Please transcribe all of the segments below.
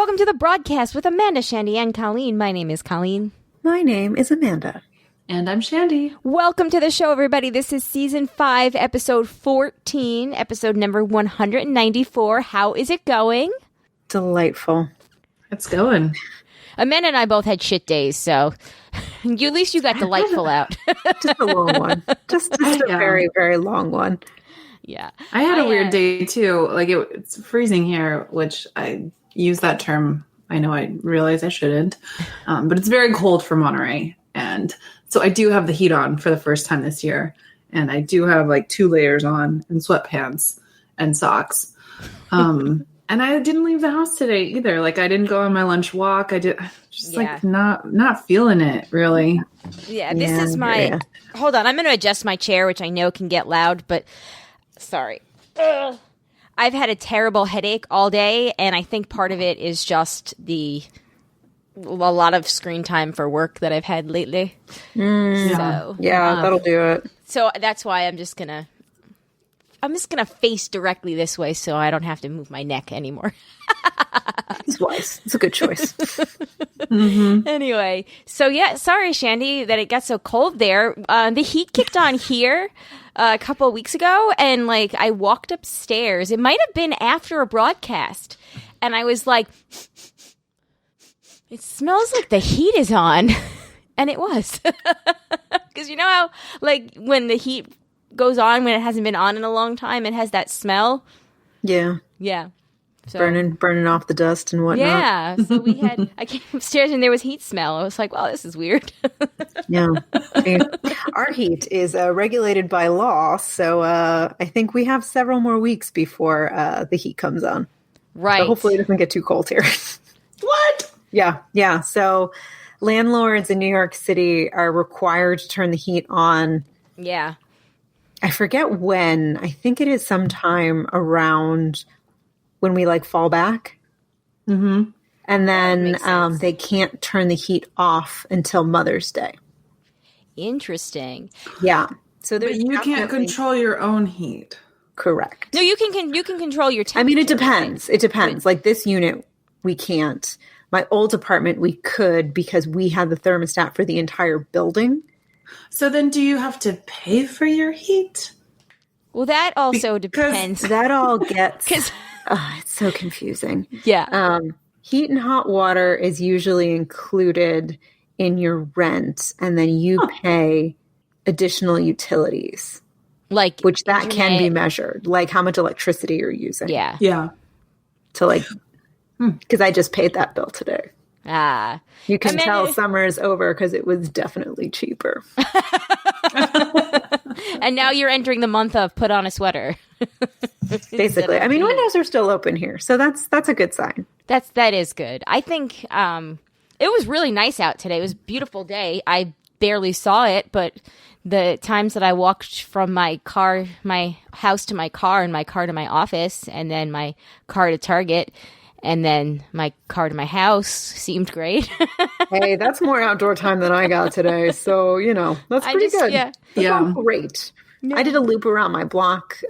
welcome to the broadcast with Amanda, Shandy, and Colleen. My name is Colleen. My name is Amanda. And I'm Shandy. Welcome to the show, everybody. This is Season 5, Episode 14, episode number 194. How is it going? Delightful. It's going. Amanda and I both had shit days, so at least you got delightful out. Just a long one. Just a very, very long one. Yeah. I had a weird day, too. Like, it's freezing here, which I use that term. I know I realize I shouldn't. But it's very cold for Monterey. And so I do have the heat on for the first time this year. And I do have, like, 2 layers on and sweatpants and socks. And I didn't leave the house today either. Like, I didn't go on my lunch walk. I did like not feeling it really. Yeah, this is my. Hold on, I'm going to adjust my chair, which I know can get loud, but sorry. I've had a terrible headache all day, and I think part of it is just a lot of screen time for work that I've had lately. So, that'll do it. So that's why I'm just gonna face directly this way so I don't have to move my neck anymore. It's wise. It's a good choice. Anyway, so sorry, Shandy, that it got so cold there. The heat kicked on here a couple of weeks ago, and like I walked upstairs. It might have been after a broadcast, and I was like, "It smells like the heat is on," and it was, because you know how like when the heat goes on when it hasn't been on in a long time, it has that smell. Yeah. So, burning off the dust and whatnot. Yeah. So I came upstairs and there was heat smell. I was like, "Wow, this is weird." Yeah. Our heat is regulated by law, so I think we have several more weeks before the heat comes on. Right. So hopefully it doesn't get too cold here. What? Yeah. So landlords in New York City are required to turn the heat on. Yeah. I forget when. I think it is sometime around when we like fall back. Mm-hmm. And then they can't turn the heat off until Mother's Day. Interesting. Yeah. So but you can't control your own heat. Correct. No, you can control your temperature. I mean, it depends. It depends. Like this unit, we can't. My old apartment, we could because we had the thermostat for the entire building. So then do you have to pay for your heat? Well, that also depends. That all gets... it's so confusing. Yeah. Heat and hot water is usually included in your rent, and then you pay additional utilities. Like which that can be measured. Like how much electricity you're using. Yeah. Yeah. To like... Because I just paid that bill today. You can tell summer is over because it was definitely cheaper. And now you're entering the month of put on a sweater. Basically. I mean, windows are still open here, so that's a good sign. That is good. I think it was really nice out today. It was a beautiful day. I barely saw it, but the times that I walked from my house to my car, and my car to my office, and then my car to Target, and then my car to my house seemed great. Hey, that's more outdoor time than I got today. So, that's pretty good. Yeah. Great. Yeah. I did a loop around my block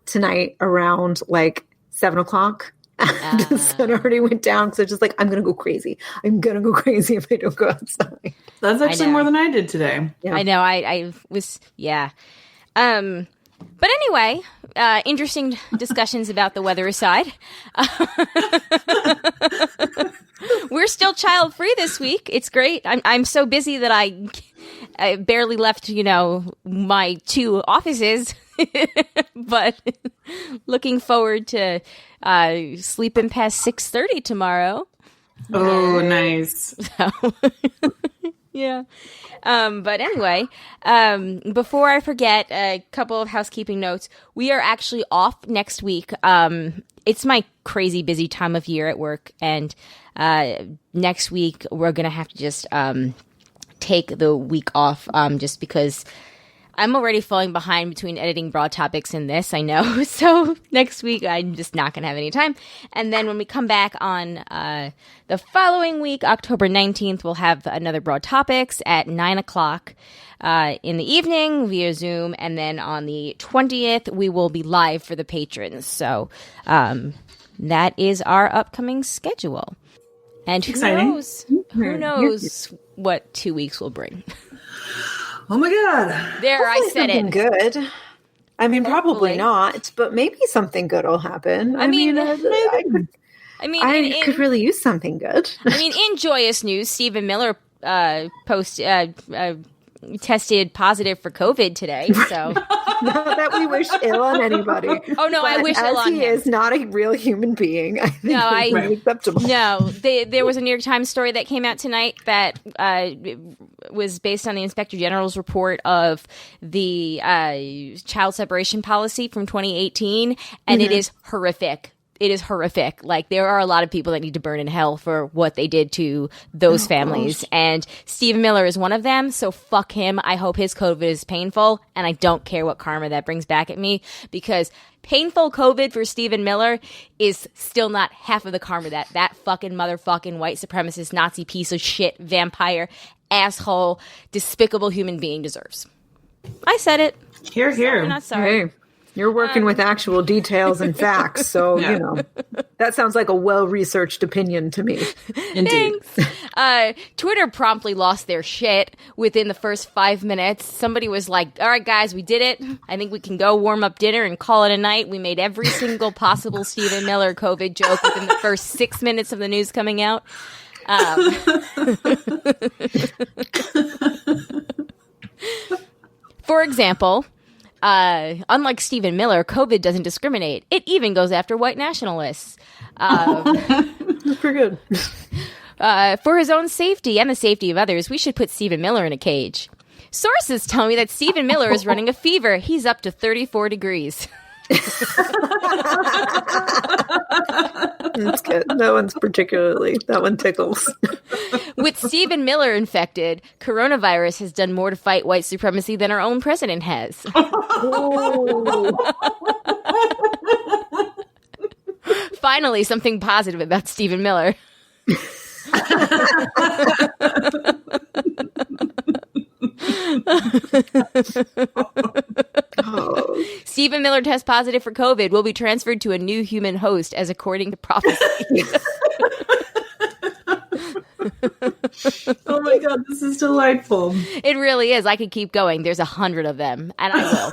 tonight around like 7 o'clock. The sun already went down. So just like, I'm going to go crazy. I'm going to go crazy if I don't go outside. That's actually more than I did today. Yeah. I know. I was, yeah. But anyway, interesting discussions about the weather aside. We're still child-free this week. It's great. I'm so busy that I barely left, my 2 offices. But looking forward to sleeping past 6:30 tomorrow. Oh, nice. So, yeah. But anyway, before I forget, a couple of housekeeping notes. We are actually off next week. It's my crazy busy time of year at work, and next week we're going to have to just take the week off just because I'm already falling behind between editing Broad Topics and this, I know. So next week, I'm just not going to have any time. And then when we come back on the following week, October 19th, we'll have another Broad Topics at 9 o'clock in the evening via Zoom. And then on the 20th, we will be live for the patrons. So that is our upcoming schedule. And Exciting. who knows what 2 weeks will bring. Oh my God. There, I said Something it. good. I mean, probably Hopefully. not, but maybe something good will happen. I mean, I could really use something good. In joyous news, Stephen Miller tested positive for COVID today. So Not that we wish ill on anybody. Oh, no, I but wish as ill on he him. is not a real human being. I think it's acceptable. there was a New York Times story that came out tonight that was based on the Inspector General's report of the child separation policy from 2018, and it is horrific. It is horrific. Like, there are a lot of people that need to burn in hell for what they did to those families. Gosh. And Stephen Miller is one of them. So fuck him. I hope his COVID is painful. And I don't care what karma that brings back at me, because painful COVID for Stephen Miller is still not half of the karma that fucking motherfucking white supremacist Nazi piece of shit, vampire, asshole, despicable human being deserves. I said it. Here, here. I'm not sorry. Hey, you're working with actual details and facts, so, you know, that sounds like a well-researched opinion to me. Indeed. Thanks. Twitter promptly lost their shit within the first 5 minutes. Somebody was like, all right, guys, we did it. I think we can go warm up dinner and call it a night. We made every single possible Stephen Miller COVID joke within the first 6 minutes of the news coming out. For example, unlike Stephen Miller, COVID doesn't discriminate. It even goes after white nationalists. That's pretty good. For his own safety and the safety of others, we should put Stephen Miller in a cage. Sources tell me that Stephen Miller is running a fever. He's up to 34 degrees. That's good. That one tickles. With Stephen Miller infected, coronavirus has done more to fight white supremacy than our own president has. Finally, something positive about Stephen Miller. Stephen Miller tests positive for COVID, will be transferred to a new human host, as according to prophecy. Oh my God, this is delightful. It really is. I could keep going. There's 100 of them, and I will.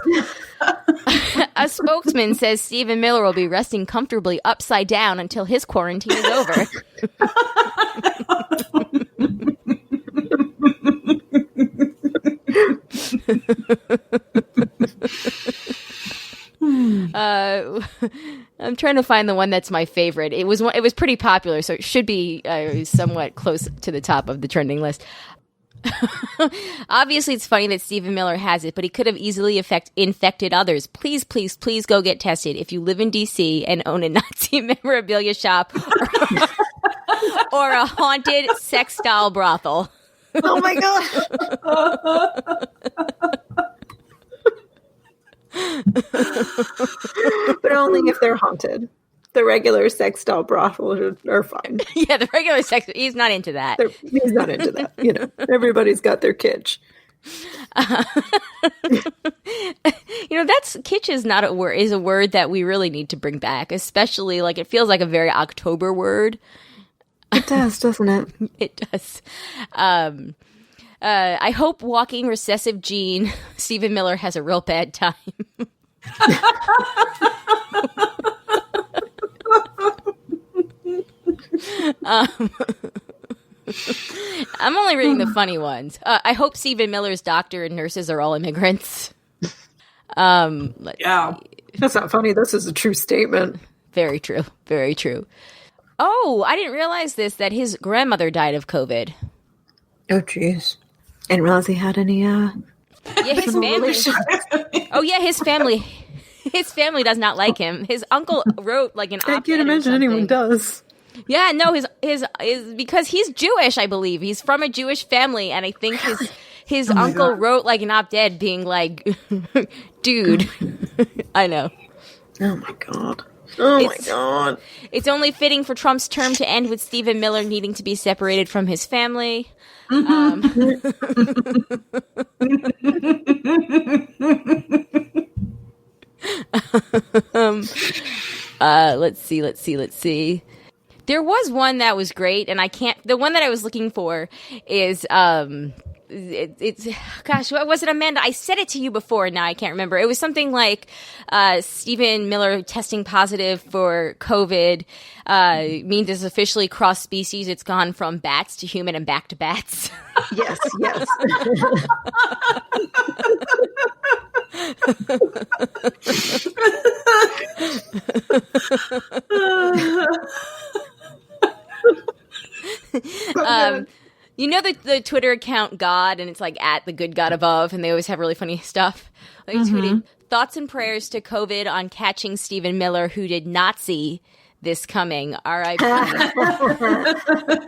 A spokesman says Stephen Miller will be resting comfortably upside down until his quarantine is over. I'm trying to find the one that's my favorite. It was pretty popular, so it should be somewhat close to the top of the trending list. Obviously, it's funny that Stephen Miller has it, but he could have easily infected others. Please, please, please go get tested if you live in D.C. and own a Nazi memorabilia shop or a haunted sex doll brothel. Oh my God. But only if they're haunted. The regular sex doll brothels are fine. Yeah, the regular sex, he's not into that. He's not into that. You know, everybody's got their kitsch. That's kitsch is not a word, is a word that we really need to bring back, especially like it feels like a very October word. It does, doesn't it? It does. I hope walking recessive gene Stephen Miller has a real bad time. I'm only reading the funny ones. I hope Stephen Miller's doctor and nurses are all immigrants. Yeah. That's not funny. This is a true statement. Very true. Very true. Oh, I didn't realize this, that his grandmother died of COVID. Oh, jeez. I didn't realize he had any, Yeah, his family. Oh, yeah, his family. His family does not like him. His uncle wrote like an op-ed. I can't imagine anyone does. Yeah, no, his because he's Jewish, I believe. He's from a Jewish family, and I think his uncle wrote like an op-ed being like, dude, I know. Oh my God. Oh my God. It's only fitting for Trump's term to end with Stephen Miller needing to be separated from his family. Let's see. There was one that was great, and the one that I was looking for is, it's gosh, what was it, Amanda? I said it to you before, now I can't remember. It was something like, Stephen Miller testing positive for COVID, means it's officially cross species. It's gone from bats to human and back to bats. Yes. You know the Twitter account God, and it's like at the good God above, and they always have really funny stuff. Like tweeting thoughts and prayers to COVID on catching Stephen Miller, who did not see this coming. R.I.P.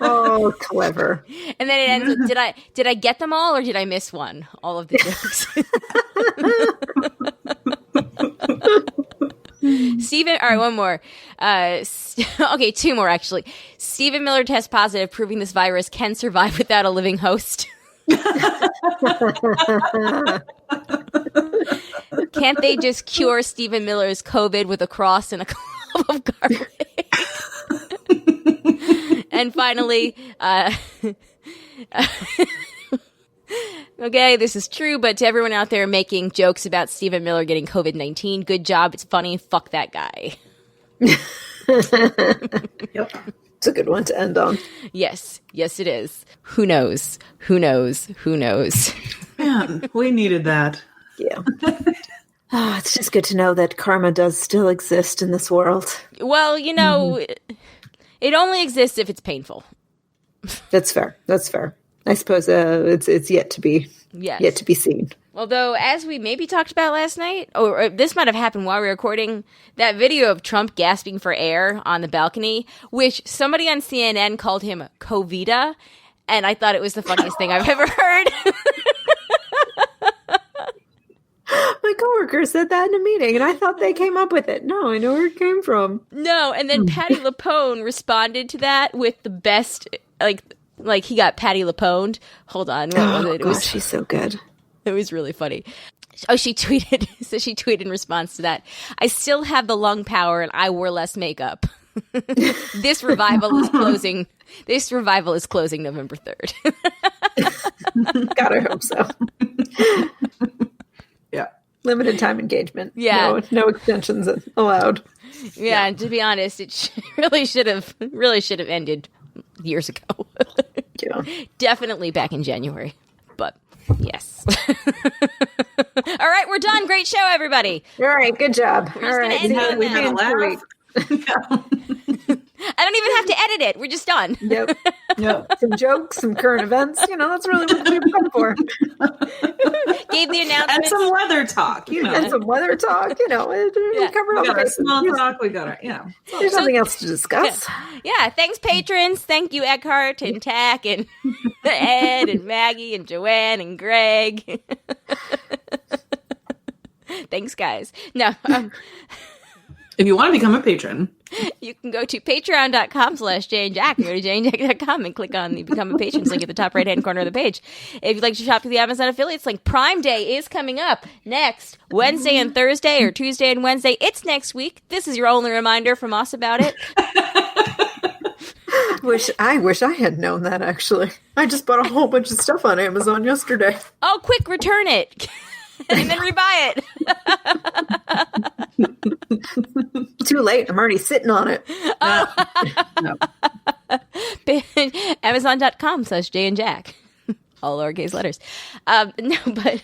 Oh, clever. And then it ends with, did I get them all, or did I miss one? All of the jokes. Stephen, all right, one more. Okay, two more actually. Stephen Miller tests positive, proving this virus can survive without a living host. Can't they just cure Stephen Miller's COVID with a cross and a clove of garlic? And finally, okay, this is true, but to everyone out there making jokes about Stephen Miller getting COVID-19, good job. It's funny. Fuck that guy. Yep. It's a good one to end on. Yes, it is. Who knows? Man, we needed that. Yeah. It's just good to know that karma does still exist in this world. Well, it only exists if it's painful. That's fair. I suppose it's yet to be seen. Although, as we maybe talked about last night, or this might have happened while we were recording, that video of Trump gasping for air on the balcony, which somebody on CNN called him Covida, and I thought it was the funniest thing I've ever heard. My coworker said that in a meeting, and I thought they came up with it. No, I know where it came from. No, and then Patty LuPone responded to that with the best, like he got Patty LuPoned. Hold on, what was it? Gosh, she's so good. It was really funny. Oh, she tweeted in response to that, I still have the lung power and I wore less makeup. This revival is closing November 3rd. God, I hope so. Yeah. Limited time engagement. Yeah. No extensions allowed. Yeah, and to be honest, it really should have ended years ago. Yeah. Definitely back in January. But yes. All right, we're done. Great show, everybody. All right, good job. All right, We had a laugh. I don't even have to edit it. We're just done. Yep. Some jokes, some current events. That's really what we've come for. Gave the announcement. And some weather talk, And some weather talk. We covered all we got our the small talk. We got our, There's nothing else to discuss. Yeah, thanks, patrons. Thank you, Eckhart and Tack and Ed and Maggie and Joanne and Greg. Thanks, guys. No, if you want to become a patron, you can go to patreon.com/JaneJack. Go to janejack.com and click on the Become a Patrons link at the top right-hand corner of the page. If you'd like to shop through the Amazon affiliates link, Prime Day is coming up next Wednesday and Thursday, or Tuesday and Wednesday. It's next week. This is your only reminder from us about it. I wish I had known that, actually. I just bought a whole bunch of stuff on Amazon yesterday. Oh, quick, return it. And then rebuy it. Too late. I'm already sitting on it. no. Amazon.com/JaneJack. All lowercase letters. No, but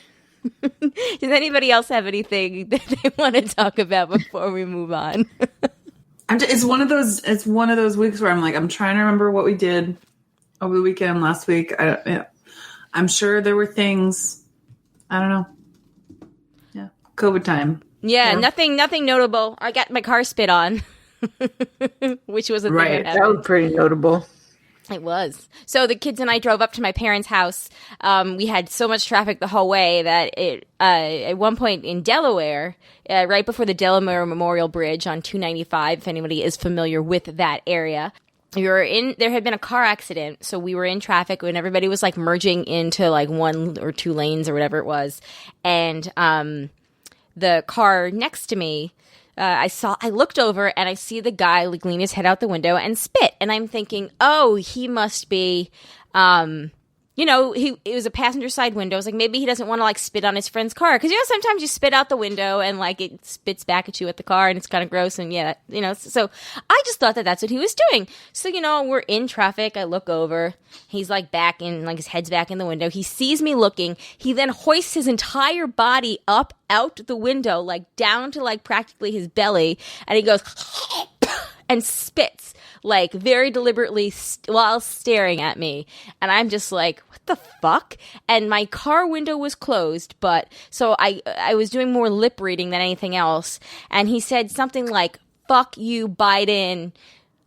does anybody else have anything that they want to talk about before we move on? It's one of those weeks where I'm trying to remember what we did over the weekend last week. I'm sure there were things. I don't know. Yeah, COVID time. Yeah, nothing notable. I got my car spit on, which was a thing right. That was pretty notable. It was. So the kids and I drove up to my parents' house. We had so much traffic the whole way that at one point in Delaware, right before the Delaware Memorial Bridge on 295, if anybody is familiar with that area, there had been a car accident. So we were in traffic when everybody was merging into one or two lanes or whatever it was. And the car next to me I looked over and I see the guy like lean his head out the window and spit. And I'm thinking, oh, he must be, it was a passenger side window. I was like, maybe he doesn't want to like spit on his friend's car. Cause sometimes you spit out the window and like it spits back at you at the car and it's kind of gross. And so I just thought that that's what he was doing. So, we're in traffic. I look over. He's like back in, like his head's back in the window. He sees me looking. He then hoists his entire body up out the window, like down to like practically his belly. And he goes and spits. Like very deliberately while staring at me. And I'm just like, what the fuck? And my car window was closed, but so I was doing more lip reading than anything else. And he said something like, fuck you, Biden,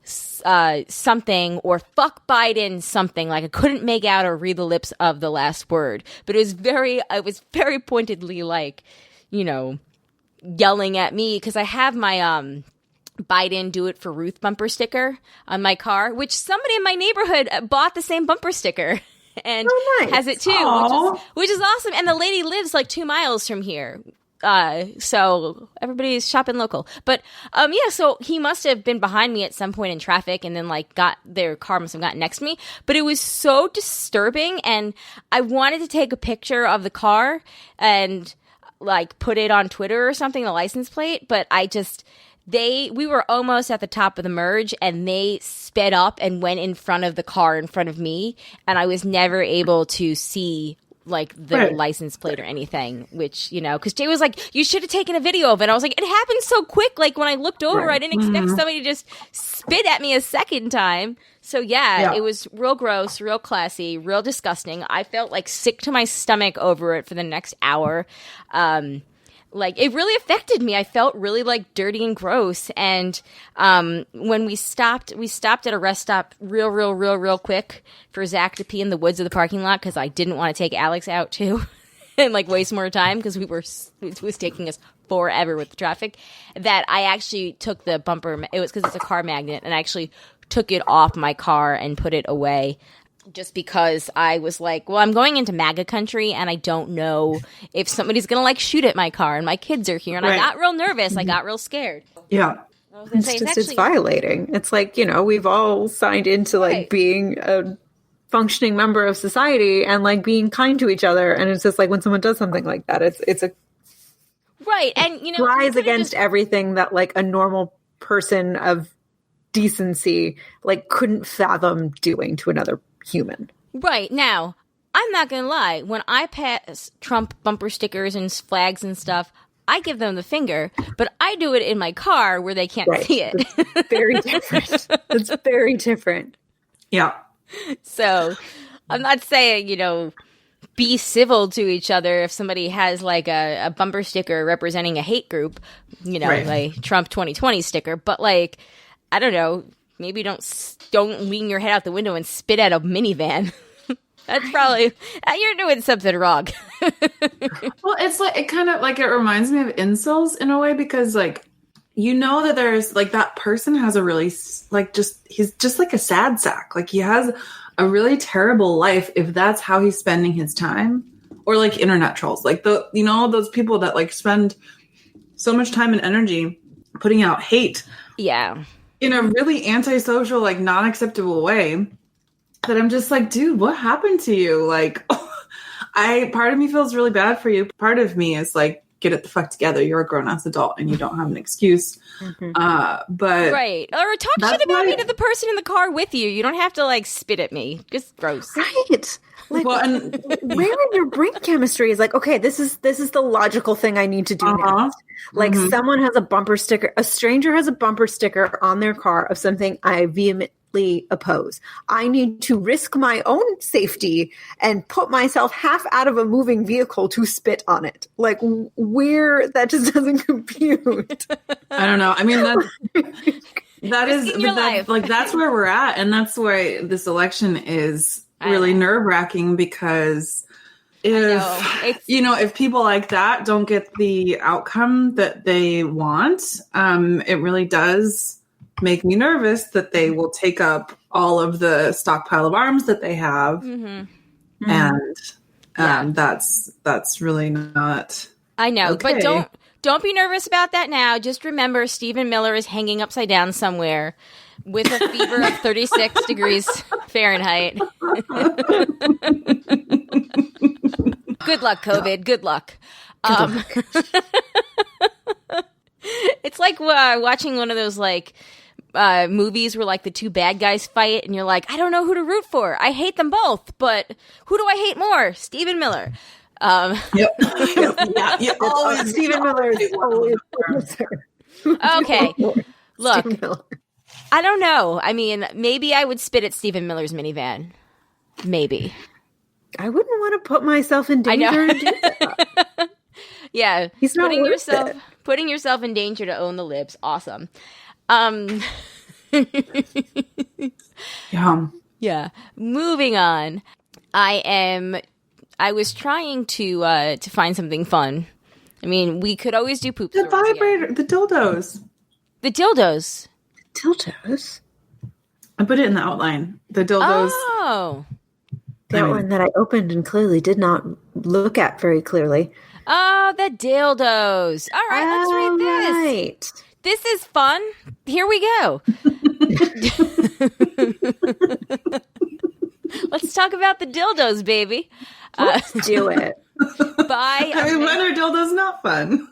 something, or fuck Biden, something. Like I couldn't make out or read the lips of the last word. But it was very pointedly like, yelling at me because I have my, Biden do it for Ruth bumper sticker on my car, which somebody in my neighborhood bought the same bumper sticker and has it too, which is awesome. And the lady lives like 2 miles from here. So everybody's shopping local. But so he must have been behind me at some point in traffic and then like their car must have gotten next to me. But it was so disturbing and I wanted to take a picture of the car and like put it on Twitter or something, the license plate, but we were almost at the top of the merge and they sped up and went in front of the car in front of me. And I was never able to see like the license plate or anything, which, cause Jay was like, you should have taken a video of it. I was like, it happened so quick. Like when I looked over, I didn't expect somebody to just spit at me a second time. So yeah, it was real gross, real classy, real disgusting. I felt like sick to my stomach over it for the next hour. Like it really affected me. I felt really like dirty and gross. And when we stopped at a rest stop real quick for Zach to pee in the woods of the parking lot because I didn't want to take Alex out too and like waste more time because it was taking us forever with the traffic. That I actually took the bumper. It was because it's a car magnet, and I actually took it off my car and put it away. Just because I was like, well, I'm going into MAGA country and I don't know if somebody's going to like shoot at my car and my kids are here. And I got real nervous. I got real scared. Yeah. It's violating. It's like, we've all signed into like being a functioning member of society and like being kind to each other. And it's just like when someone does something like that, it's a right. And, rise against everything that like a normal person of decency like couldn't fathom doing to another human. Right. Now, I'm not going to lie. When I pass Trump bumper stickers and flags and stuff, I give them the finger, but I do it in my car where they can't see it. It's very different. It's very different. Yeah. So I'm not saying, be civil to each other if somebody has like a bumper sticker representing a hate group, like Trump 2020 sticker, but like, I don't know, maybe don't lean your head out the window and spit at a minivan. That's probably you're doing something wrong. Well, it's like it kind of like it reminds me of incels in a way because like that there's like that person has a really like he's just like a sad sack. Like he has a really terrible life if that's how he's spending his time. Or like internet trolls, like those people that like spend so much time and energy putting out hate. Yeah. In a really antisocial, like non-acceptable way that I'm just like, dude, what happened to you? Like, part of me feels really bad for you. Part of me is like, get it the fuck together. You're a grown-ass adult and you don't have an excuse. But right. Or talk shit about me to the person in the car with you. You don't have to like spit at me. Just gross. Right. Like, where in your brain chemistry is like, okay, this is the logical thing I need to do next. Like someone has a bumper sticker, a stranger has a bumper sticker on their car of something I vehemently oppose. I need to risk my own safety and put myself half out of a moving vehicle to spit on it. Like that just doesn't compute. I don't know. I mean, that's where we're at. And that's why this election is really nerve-wracking because if people like that don't get the outcome that they want, it really does make me nervous that they will take up all of the stockpile of arms that they have. And that's really not I know, okay. but Don't be nervous about that now. Just remember, Stephen Miller is hanging upside down somewhere with a fever of 36 degrees Fahrenheit. Good luck, COVID. Good luck. It's like watching one of those like movies where like the two bad guys fight, and you're like, I don't know who to root for. I hate them both, but who do I hate more? Stephen Miller. Yep. Yeah. Always Stephen Miller is always Okay. Look, Stephen Miller. I don't know. I mean, maybe I would spit at Stephen Miller's minivan. Maybe. I wouldn't want to put myself in danger. I know. And do that. Yeah. He's not worth it. Putting yourself in danger to own the libs. Awesome. Yeah. Moving on. I was trying to find something fun. I mean, we could always do poop The stories vibrator, again. the dildos. The dildos. Dildos? I put it in the outline. The dildos. Oh. That one that I opened and clearly did not look at very clearly. Oh, the dildos. All right, let's read this. Right. This is fun. Here we go. Let's talk about the dildos, baby. Let's do it. Bye. I mean, when are dildos not fun?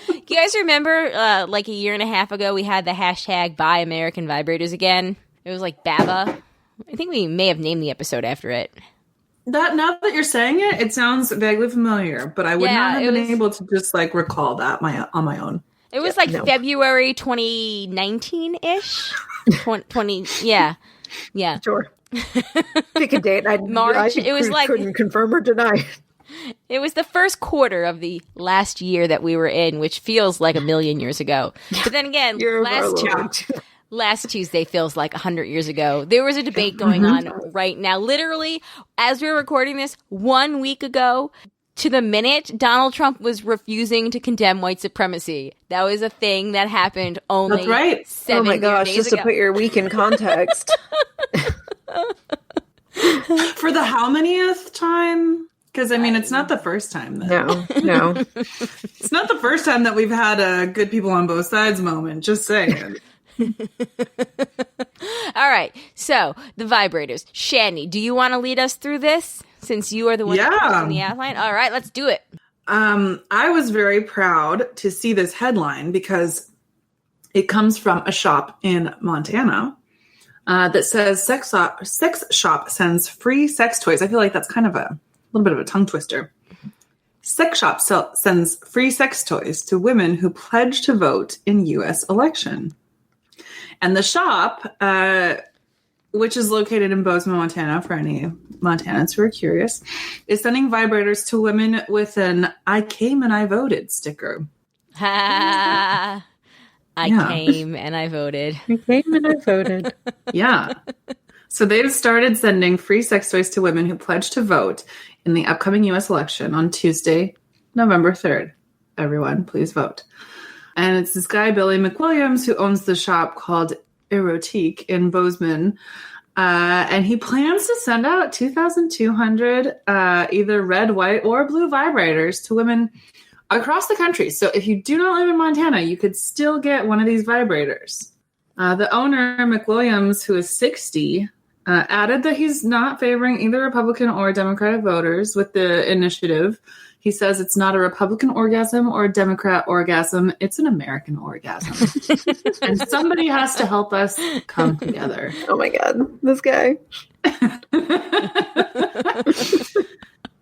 You guys remember, like a year and a half ago, we had the hashtag Buy American Vibrators again? It was like BABA. I think we may have named the episode after it. That now that you're saying it, it sounds vaguely familiar, but I would not have been able to just like recall that on my own. It was February 2019-ish. 20, yeah. Sure. Pick a date. March. It was like couldn't confirm or deny. It was the first quarter of the last year that we were in, which feels like a million years ago. But then again, last Tuesday feels like 100 years ago. There was a debate going on right now. Literally, as we were recording this, 1 week ago, to the minute, Donald Trump was refusing to condemn white supremacy. That was a thing that happened only 7 Oh my gosh, days just ago. to put your week in context. For the how manyth time? Because, I mean, it's not the first time. No. It's not the first time that we've had a good people on both sides moment. Just saying. All right. So, the vibrators. Shandy, do you want to lead us through this? Since you are the one that put in the outline. All right, let's do it. I was very proud to see this headline because it comes from a shop in Montana that says sex shop sends free sex toys. I feel like that's kind of a little bit of a tongue twister. Sex shop sends free sex toys to women who pledge to vote in U.S. election. And the shop, which is located in Bozeman, Montana, for any Montanans who are curious, is sending vibrators to women with an I came and I voted sticker. I came and I voted. I came and I voted. Yeah. So they've started sending free sex toys to women who pledge to vote in the upcoming U.S. election on Tuesday, November 3rd. Everyone, please vote. And it's this guy, Billy McWilliams, who owns the shop called Erotique in Bozeman. And he plans to send out 2,200 either red, white, or blue vibrators to women across the country. So if you do not live in Montana, you could still get one of these vibrators. The owner, McWilliams, who is 60, added that he's not favoring either Republican or Democratic voters with the initiative. He says it's not a Republican orgasm or a Democrat orgasm. It's an American orgasm. And somebody has to help us come together. Oh my God, this guy.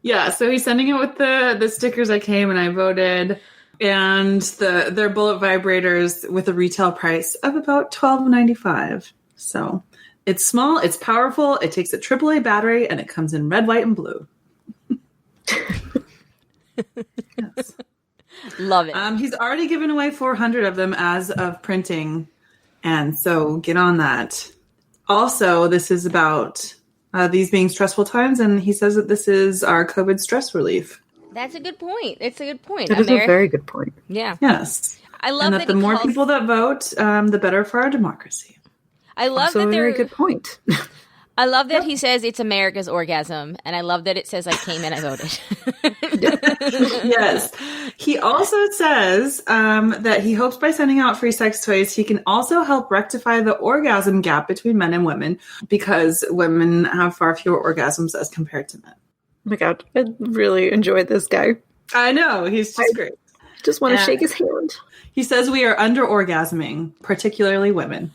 Yeah, so he's sending it with the stickers I came and I voted. And their bullet vibrators with a retail price of about $12.95. So it's small, it's powerful, it takes a AAA battery, and it comes in red, white, and blue. Yes. Love it. He's already given away 400 of them as of printing, and so get on that. Also, this is about these being stressful times, and he says that this is our COVID stress relief. That's a good point. It's a good point. That is a very good point. Yeah. Yes. I love that the more people that vote, the better for our democracy. I love also that a they're very good point. I love that he says it's America's orgasm, and I love that it says I came and I voted. Yes. He also says that he hopes by sending out free sex toys, he can also help rectify the orgasm gap between men and women, because women have far fewer orgasms as compared to men. Oh my God, I really enjoyed this guy. I know. He's just great. Just want to shake his hand. He says we are under orgasming, particularly women.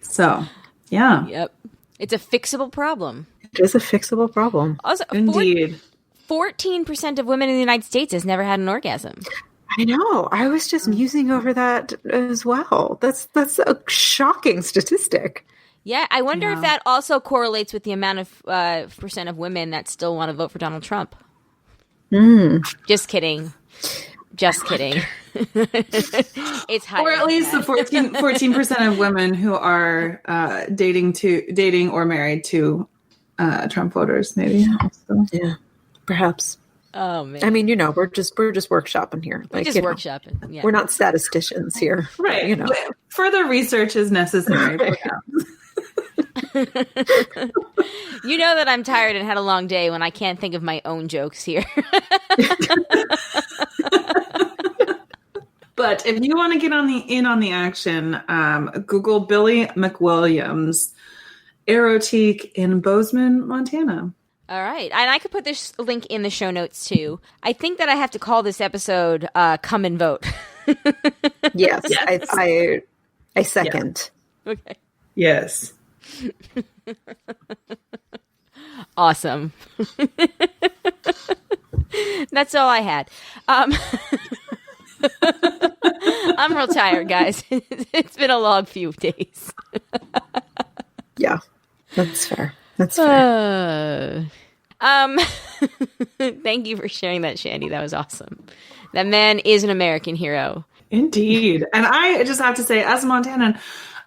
So, yeah. Yep. It's a fixable problem. It is a fixable problem. Also, Indeed. 14% of women in the United States has never had an orgasm. I know. I was just musing over that as well. That's a shocking statistic. Yeah, I wonder if that also correlates with the amount of percent of women that still want to vote for Donald Trump. Just kidding. Just kidding. It's higher. Or at least the 14% of women who are dating or married to Trump voters, maybe. So. Yeah, perhaps. Oh man. I mean, we're just workshopping here. We're just workshopping. Yeah. We're not statisticians here, right? Further research is necessary. You know that I'm tired and had a long day when I can't think of my own jokes here. But if you want to get on the action, Google Billy McWilliams, Aerotique in Bozeman, Montana. All right. And I could put this link in the show notes too. I think that I have to call this episode Come and Vote. Yes. I second. Yeah. Okay. Yes. Awesome. That's all I had. I'm real tired, guys. It's been a long few days. Yeah, that's fair. That's fair. Thank you for sharing that, Shandy. That was awesome. That man is an American hero. Indeed. And I just have to say, as a Montanan,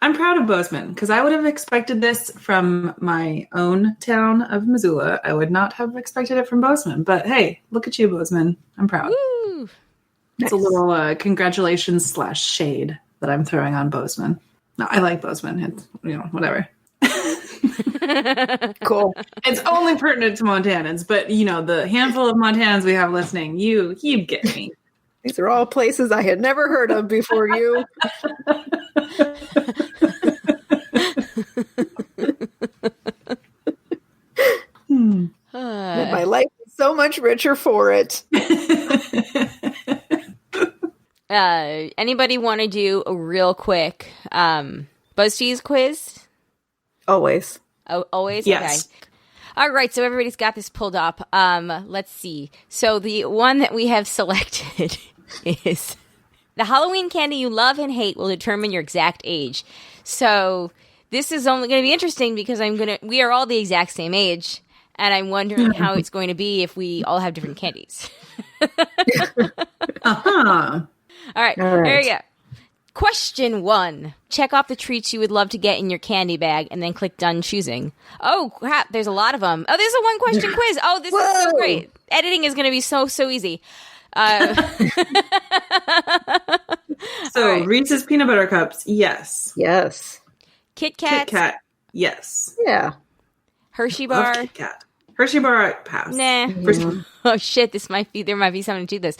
I'm proud of Bozeman, because I would have expected this from my own town of Missoula. I would not have expected it from Bozeman. But hey, look at you, Bozeman. I'm proud. Woo! It's a little congratulations / shade that I'm throwing on Bozeman. No, I like Bozeman. It's, whatever. Cool. It's only pertinent to Montanans, but the handful of Montanans we have listening, you get me. These are all places I had never heard of before you. My life is so much richer for it. Anybody want to do a real quick BuzzFeed quiz? Always. Oh, always? Yes. Okay. All right, so everybody's got this pulled up. Let's see. So the one that we have selected is the Halloween candy you love and hate will determine your exact age. So this is only going to be interesting because we are all the exact same age, and I'm wondering how it's going to be if we all have different candies. Uh-huh. All right, here we go. Question 1. Check off the treats you would love to get in your candy bag and then click done choosing. Oh, crap. There's a lot of them. Oh, there's a one question quiz. Oh, this is so great. Editing is going to be so easy. So right. Reese's peanut butter cups. Yes. Yes. Kit Kat. Kit Kat. Yes. Yeah. Hershey Love bar. Kit Kat. Hershey bar pass. Nah. Oh, shit. There might be something to this.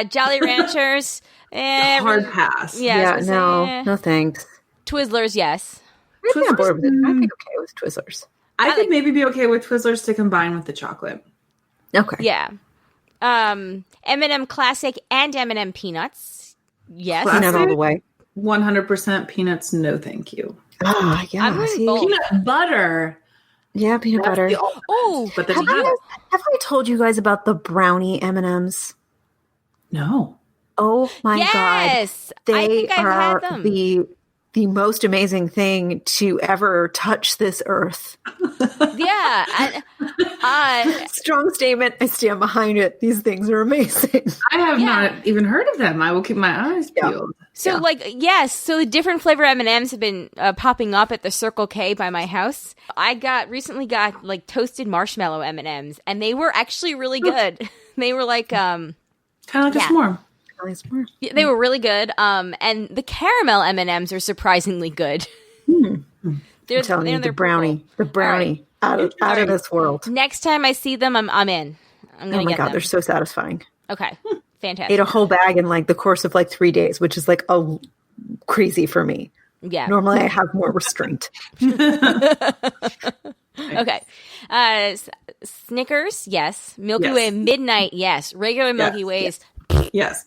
Jolly Ranchers. Hard pass. Yeah, no thanks. Twizzlers, yes. I'd be on board with it. I'd be okay with Twizzlers. I could maybe be okay with Twizzlers to combine with the chocolate. Okay. Yeah. M&M Classic and M&M Peanuts. Yes. Classic? Peanut all the way. 100% peanuts, no thank you. Oh, yeah. I'm going both. Peanut butter. Yeah, peanut butter. Oh, but Have I told you guys about the brownie M&Ms? No. Oh my yes! God. I They think I've are had them. the most amazing thing to ever touch this earth. Yeah. Strong statement. I stand behind it. These things are amazing. I have not even heard of them. I will keep my eyes peeled. So so the different flavor M&Ms have been popping up at the Circle K by my house. I recently got like toasted marshmallow M&Ms, and they were actually really good. They were like kind of like a s'more. Yeah, they were really good. And the caramel M&Ms are surprisingly good. I'm telling you, they're the brownie, out of this world. Next time I see them, I'm in. I'm gonna Oh my get God, them. they're so satisfying. Okay, fantastic. Ate a whole bag in like the course of like 3 days, which is like crazy for me. Yeah. Normally I have more restraint. Okay. Snickers, yes. Milky Yes. Way Midnight, yes. Regular Milky Ways, Yes.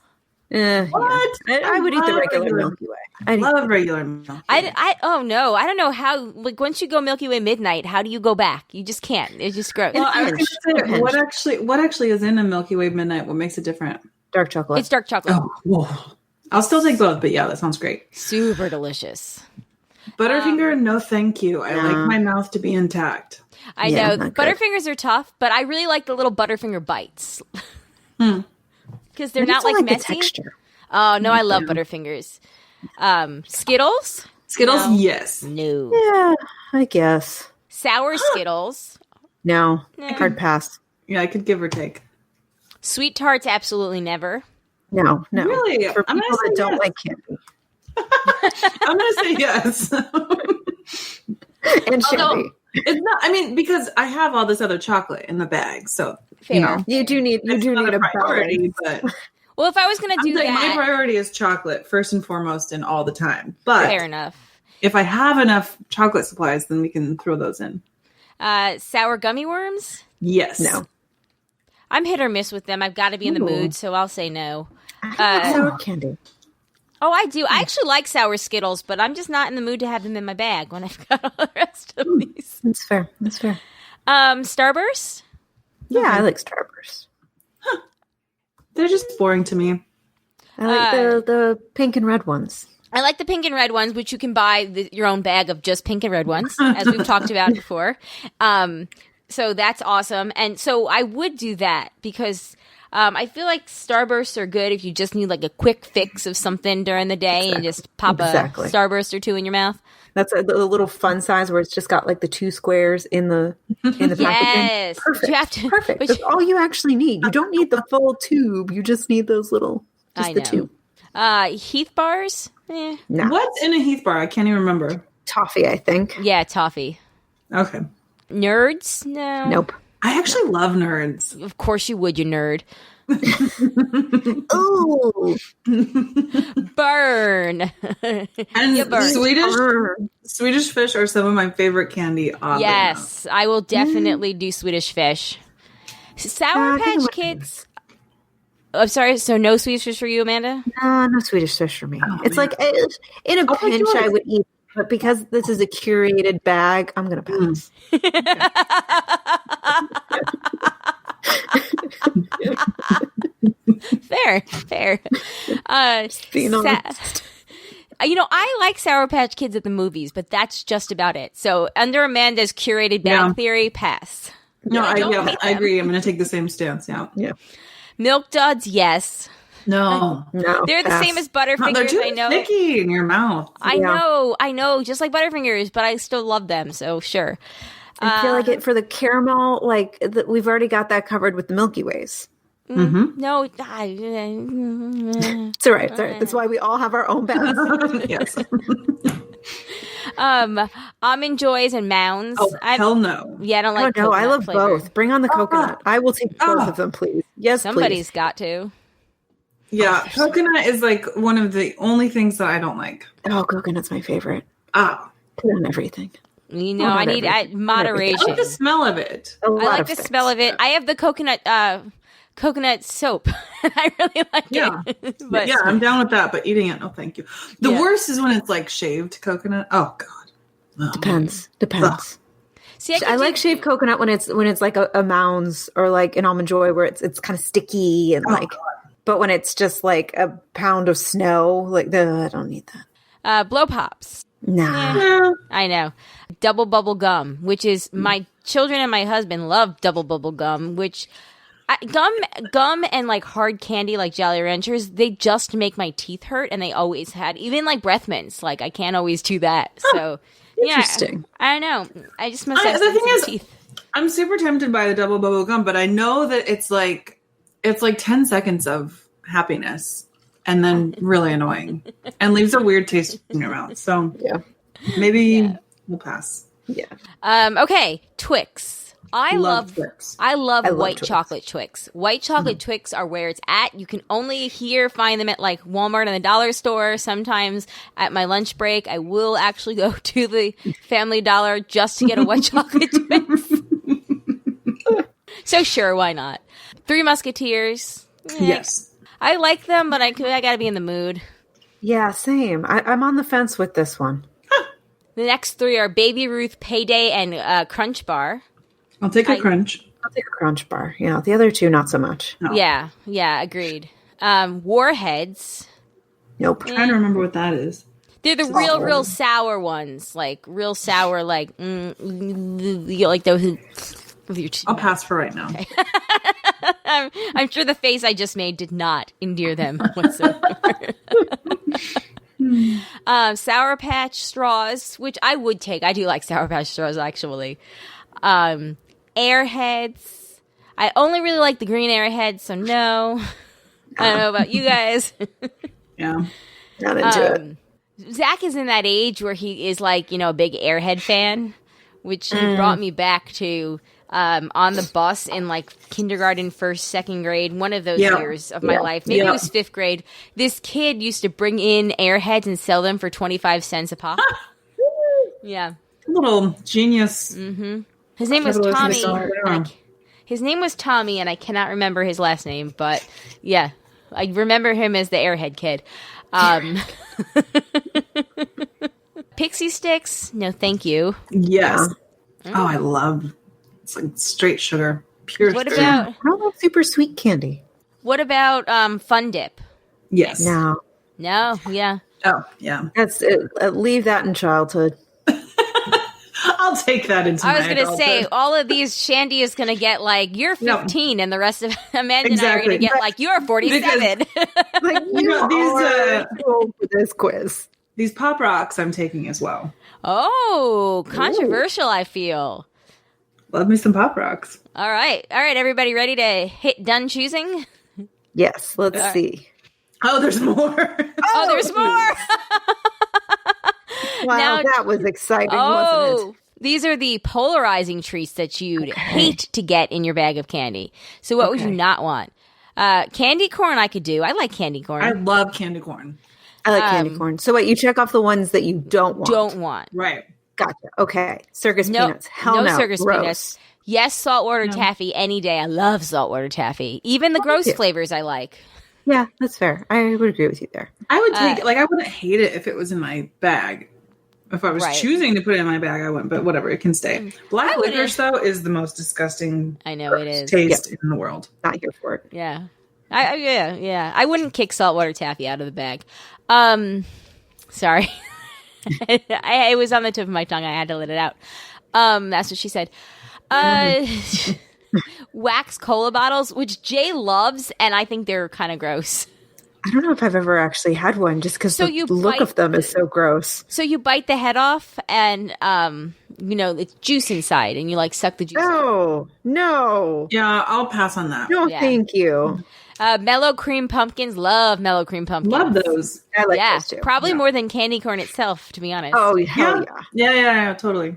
Yeah. What? I would eat the love regular Milky Way. I'd eat Love regular Milky Way. oh no, I don't know how. Like once you go Milky Way Midnight, how do you go back? You just can't. It's just gross. Well, I was Pinch. going to say, what actually is in a Milky Way Midnight? What makes it different? dark chocolate. It's dark chocolate. Oh, whoa. I'll still take both, but yeah, that sounds great. Super delicious. Butterfinger, no thank you. I like my mouth to be intact. I Yeah, know not good. Butterfingers are tough, but I really like the little Butterfinger bites because they're I not just don't like the messy. texture. Oh no, I love Butterfingers. Skittles? Skittles, No. yes. No. Yeah, I guess. Sour Skittles. No, Nah. hard pass. Yeah, I could give or take. Sweet tarts, absolutely never. No. Really? For I'm people gonna that say don't yes. like candy I'm going to say yes. and Although, candy. it's not, I mean, because I have all this other chocolate in the bag. So, Fair. you know, You do need it's not a priority, balance. but Well, if I was gonna I'm do saying my that, priority is chocolate first and foremost and all the time. But fair enough. if I have enough chocolate supplies, then we can throw those in. Sour gummy worms. Yes. No. I'm hit or miss with them. I've got to be in the Ooh. mood, so I'll say no. Sour candy. Oh, I do. I actually like sour Skittles, but I'm just not in the mood to have them in my bag when I've got all the rest of these. That's fair. That's fair. Starburst. Yeah, I like Starburst. They're just boring to me. I like the pink and red ones. I like the pink and red ones, which you can buy your own bag of just pink and red ones, as we've talked about before. So that's awesome. And so I would do that because I feel like Starbursts are good if you just need like a quick fix of something during the day and just pop Exactly. a Starburst or two in your mouth. That's the little fun size where it's just got like the 2 squares in the packaging. Yes. Perfect. You have to- Perfect. but That's all you actually need. You don't need the full tube. You just need those little, just I the know. 2. Heath bars. No. What's in a Heath bar? I can't even remember. Toffee, I think. Yeah, toffee. Okay. Nerds? No. Nope. I actually love nerds. Of course you would, you nerd. Ooh. Burn. And You burn. Swedish fish are some of my favorite candy. oddly enough. Yes, I will definitely do Swedish fish. Sour I think Patch I would- Kids. I'm sorry, so no Swedish fish for you, Amanda? No Swedish fish for me. It's man. like in a I'll take pinch I yours. would eat, but because this is a curated bag, I'm gonna pass. Fair. Being Sa- honest. I like Sour Patch Kids at the movies, but that's just about it. So under Amanda's curated bag Yeah. theory, pass. No, I don't hate them. agree. I'm going to take the same stance. Yeah. Yeah. Milk Duds, yes. No. No. They're the pass. same as No, they're Butterfingers, too I know. sticky in your mouth. I know, just like Butterfingers, but I still love them, so sure. I feel like it for the caramel, like we've already got that covered with the Milky Ways. No, It's all right. It's all right. That's why we all have our own bags. Yes. Almond Joys and Mounds. Oh, hell no. Yeah, I don't Oh like no, I coconut love flavor. both. Bring on the coconut. I will take both of them, please. Yes, Somebody's got to. Yeah. Coconut is like one of the only things that I don't like. please. Oh, coconut's my favorite. Ah. Put on everything. You know, Well, I not need everything. I moderation. like the smell of it. A lot I like of the things. smell of it. I have the coconut soap. I really like Yeah. it. But Yeah, I'm down with that, but eating it, no thank you. The Yeah. worst is when it's like shaved coconut. Oh, God. No. Depends. see, I like shaved coconut when it's like a Mounds or like an Almond Joy where it's kind of sticky and like. But when it's just like a pound of snow, like I don't need that. blow pops. Nah. No. I know. Double bubble gum, which is my children and my husband love double bubble gum, which gum and like hard candy like Jolly Ranchers, they just make my teeth hurt, and they always had. Even like breath mints, like I can't always do that. So Interesting. yeah, I don't know. I just must I- have the thing sensitive is- teeth. I'm super tempted by the double bubble gum, but I know that it's like 10 seconds of happiness and then really annoying and leaves a weird taste in your mouth. So Yeah. maybe We'll pass. Yeah. Okay, Twix. I love Twix. I love white Twix. chocolate Twix. White chocolate Twix are where it's at. You can only find them at like Walmart and the dollar store. Sometimes at my lunch break, I will actually go to the Family Dollar just to get a white chocolate Twix. So sure, why not? Three Musketeers. Yes. I like them, but I gotta be in the mood. Yeah, same. I'm on the fence with this one. The next three are Baby Ruth, Payday, and Crunch Bar. I'll take a crunch. I'll take a Crunch Bar. Yeah, the other two, not so much. No. Yeah, agreed. Warheads. Nope. I'm trying to remember what that is. They're the real sour ones, like real sour, like like those. I'll pass for right now. I'm sure the face I just made did not endear them whatsoever. Sour Patch Straws, which I would take. I do like Sour Patch Straws, actually. Airheads. I only really like the green Airheads, so no. I don't know about you guys. Yeah. Not into it. Zach is in that age where he is like, a big Airhead fan, which he brought me back to on the bus in like kindergarten, first, second grade, one of those years of my life. Maybe it was fifth grade. This kid used to bring in Airheads and sell them for 25 cents a pop. Yeah. Little genius. His name was Tommy. Capitalist His name was Tommy, and I cannot remember his last name, but yeah, I remember him as the Airhead kid. Pixie Sticks, no thank you. Yes. Oh, I love it's like straight sugar. Pure What sugar. about I don't like super sweet candy. Fun Dip? Yes. No. No, yeah. Oh, yeah. That's it. Leave that in childhood. I'll take that into I was my going to say, adulthood. all of these, Shandy is going to get like, you're 15, and the rest of Amanda and I are going to Exactly. get like, you're 47. Like, you know, these, are too old for this quiz. These Pop Rocks I'm taking as well. Oh, controversial, I feel. Love me some Pop Rocks. All right, everybody ready to hit done choosing? Yes, let's see. Oh, there's more. Oh, there's more. Wow, Now- that was exciting, wasn't Oh, these are the polarizing treats that you'd hate to get in your bag of candy. So what would you not want? Candy corn I could do. I like candy corn. I love candy corn. it? I like candy corn. So wait, you check off the ones that you don't want. Don't want. Right. Gotcha. Okay. Circus No, peanuts. Hell no. circus Gross. peanuts. Yes, saltwater taffy any day. I love saltwater taffy. Even the gross too. flavors I like. Yeah, that's fair. I would agree with you there. I would take like I wouldn't hate it if it was in my bag. If I was Right. choosing to put it in my bag, I wouldn't. But whatever, it can stay. Black wouldn't. licorice though is the most disgusting. I know it is. Taste in the world. Not here for it. Yeah. Yeah. I wouldn't kick saltwater taffy out of the bag. Sorry. It was on the tip of my tongue. I had to let it out. That's what she said. Wax cola bottles, which Jay loves, and I think they're kind of gross. I don't know if I've ever actually had one just because So the you look bite- of them is so gross. So you bite the head off, and it's juice inside, and you like suck the juice out. No. Yeah, I'll pass on that. No, Yeah. thank you. Mellow cream pumpkins, love mellow cream pumpkins. Love those. I like Yeah, those too. probably more than candy corn itself, to be honest. Oh, hell yeah. Yeah, totally.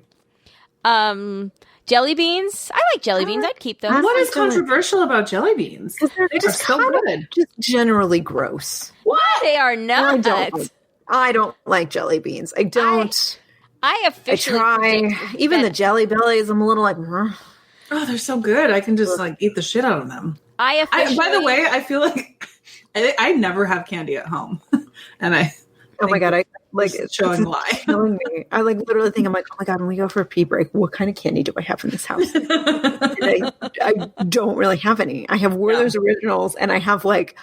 Jelly beans. I like jelly beans. I'd keep those. I- What is don't- controversial about jelly beans? Because they're They just are so kind of good. just generally gross. What? They are not. I don't like jelly beans. I don't. I I officially try. predict Even the that jelly bellies, I'm a little like, "Huh." Oh, they're so good. I can just like eat the shit out of them. I officially. By the way, I feel like I never have candy at home, and I Oh my God. I like it's it's showing a lie. killing me. I like literally think I'm like, oh my God, when we go for a pee break, what kind of candy do I have in this house? And I don't really have any. I have Werther's Originals and I have like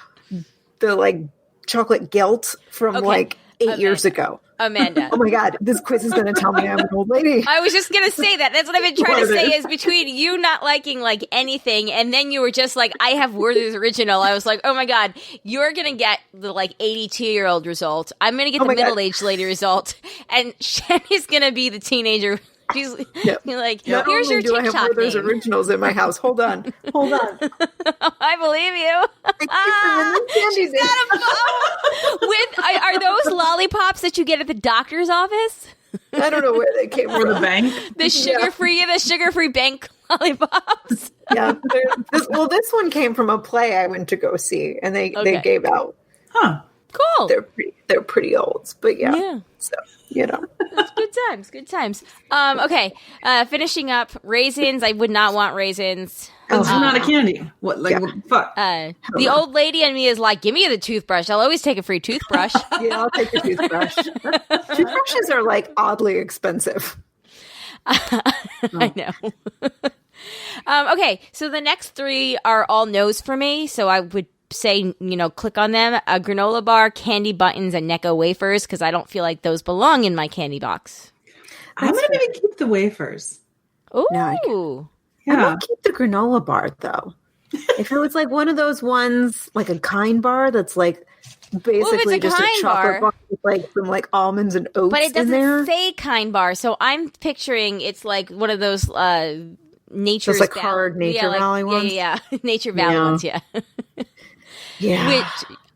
the like chocolate Gelt from Okay. like 8 Okay. years ago. Amanda. Oh my God, this quiz is going to tell me I'm an old lady. I was just gonna say that. That's what I've been trying to What say. is? Is between you not liking like anything, and then you were just like, "I have Werther's Original." I was like, "Oh my God, you're gonna get the like 82-year-old result. I'm gonna get Oh the my God. middle-aged lady result, and Shanny's gonna be the teenager." She's you're like, Not "Here's only your do I have TikTok Werther's name." Originals in my house. Hold on. I believe you. I keep them in the candy bin. With are those lollipops that you get at the doctor's office? I don't know where they came For the from. bank. The sugar-free bank lollipops. Yeah. This one came from a play I went to go see, and they gave out. Huh. Cool. They're pretty old, but yeah. So That's good times. Okay. Finishing up raisins. I would not want raisins. It's not a candy. What? Like what the fuck? The old lady in me is like, give me the toothbrush. I'll always take a free toothbrush. Yeah, I'll take the toothbrush. Toothbrushes are like oddly expensive. I know. Okay, so the next three are all no's for me. So I would say, click on them. A granola bar, candy buttons, and Necco wafers, because I don't feel like those belong in my candy box. I'm going to maybe keep the wafers. Ooh. No, I might keep the granola bar, though. If it was like one of those ones, like a Kind bar that's like basically just a chocolate bar with like some like almonds and oats. But it doesn't in there. say Kind bar, so I'm picturing it's like one of those nature's like hard Nature Valley ones. Yeah, Nature Valley ones. Yeah. Yeah. Which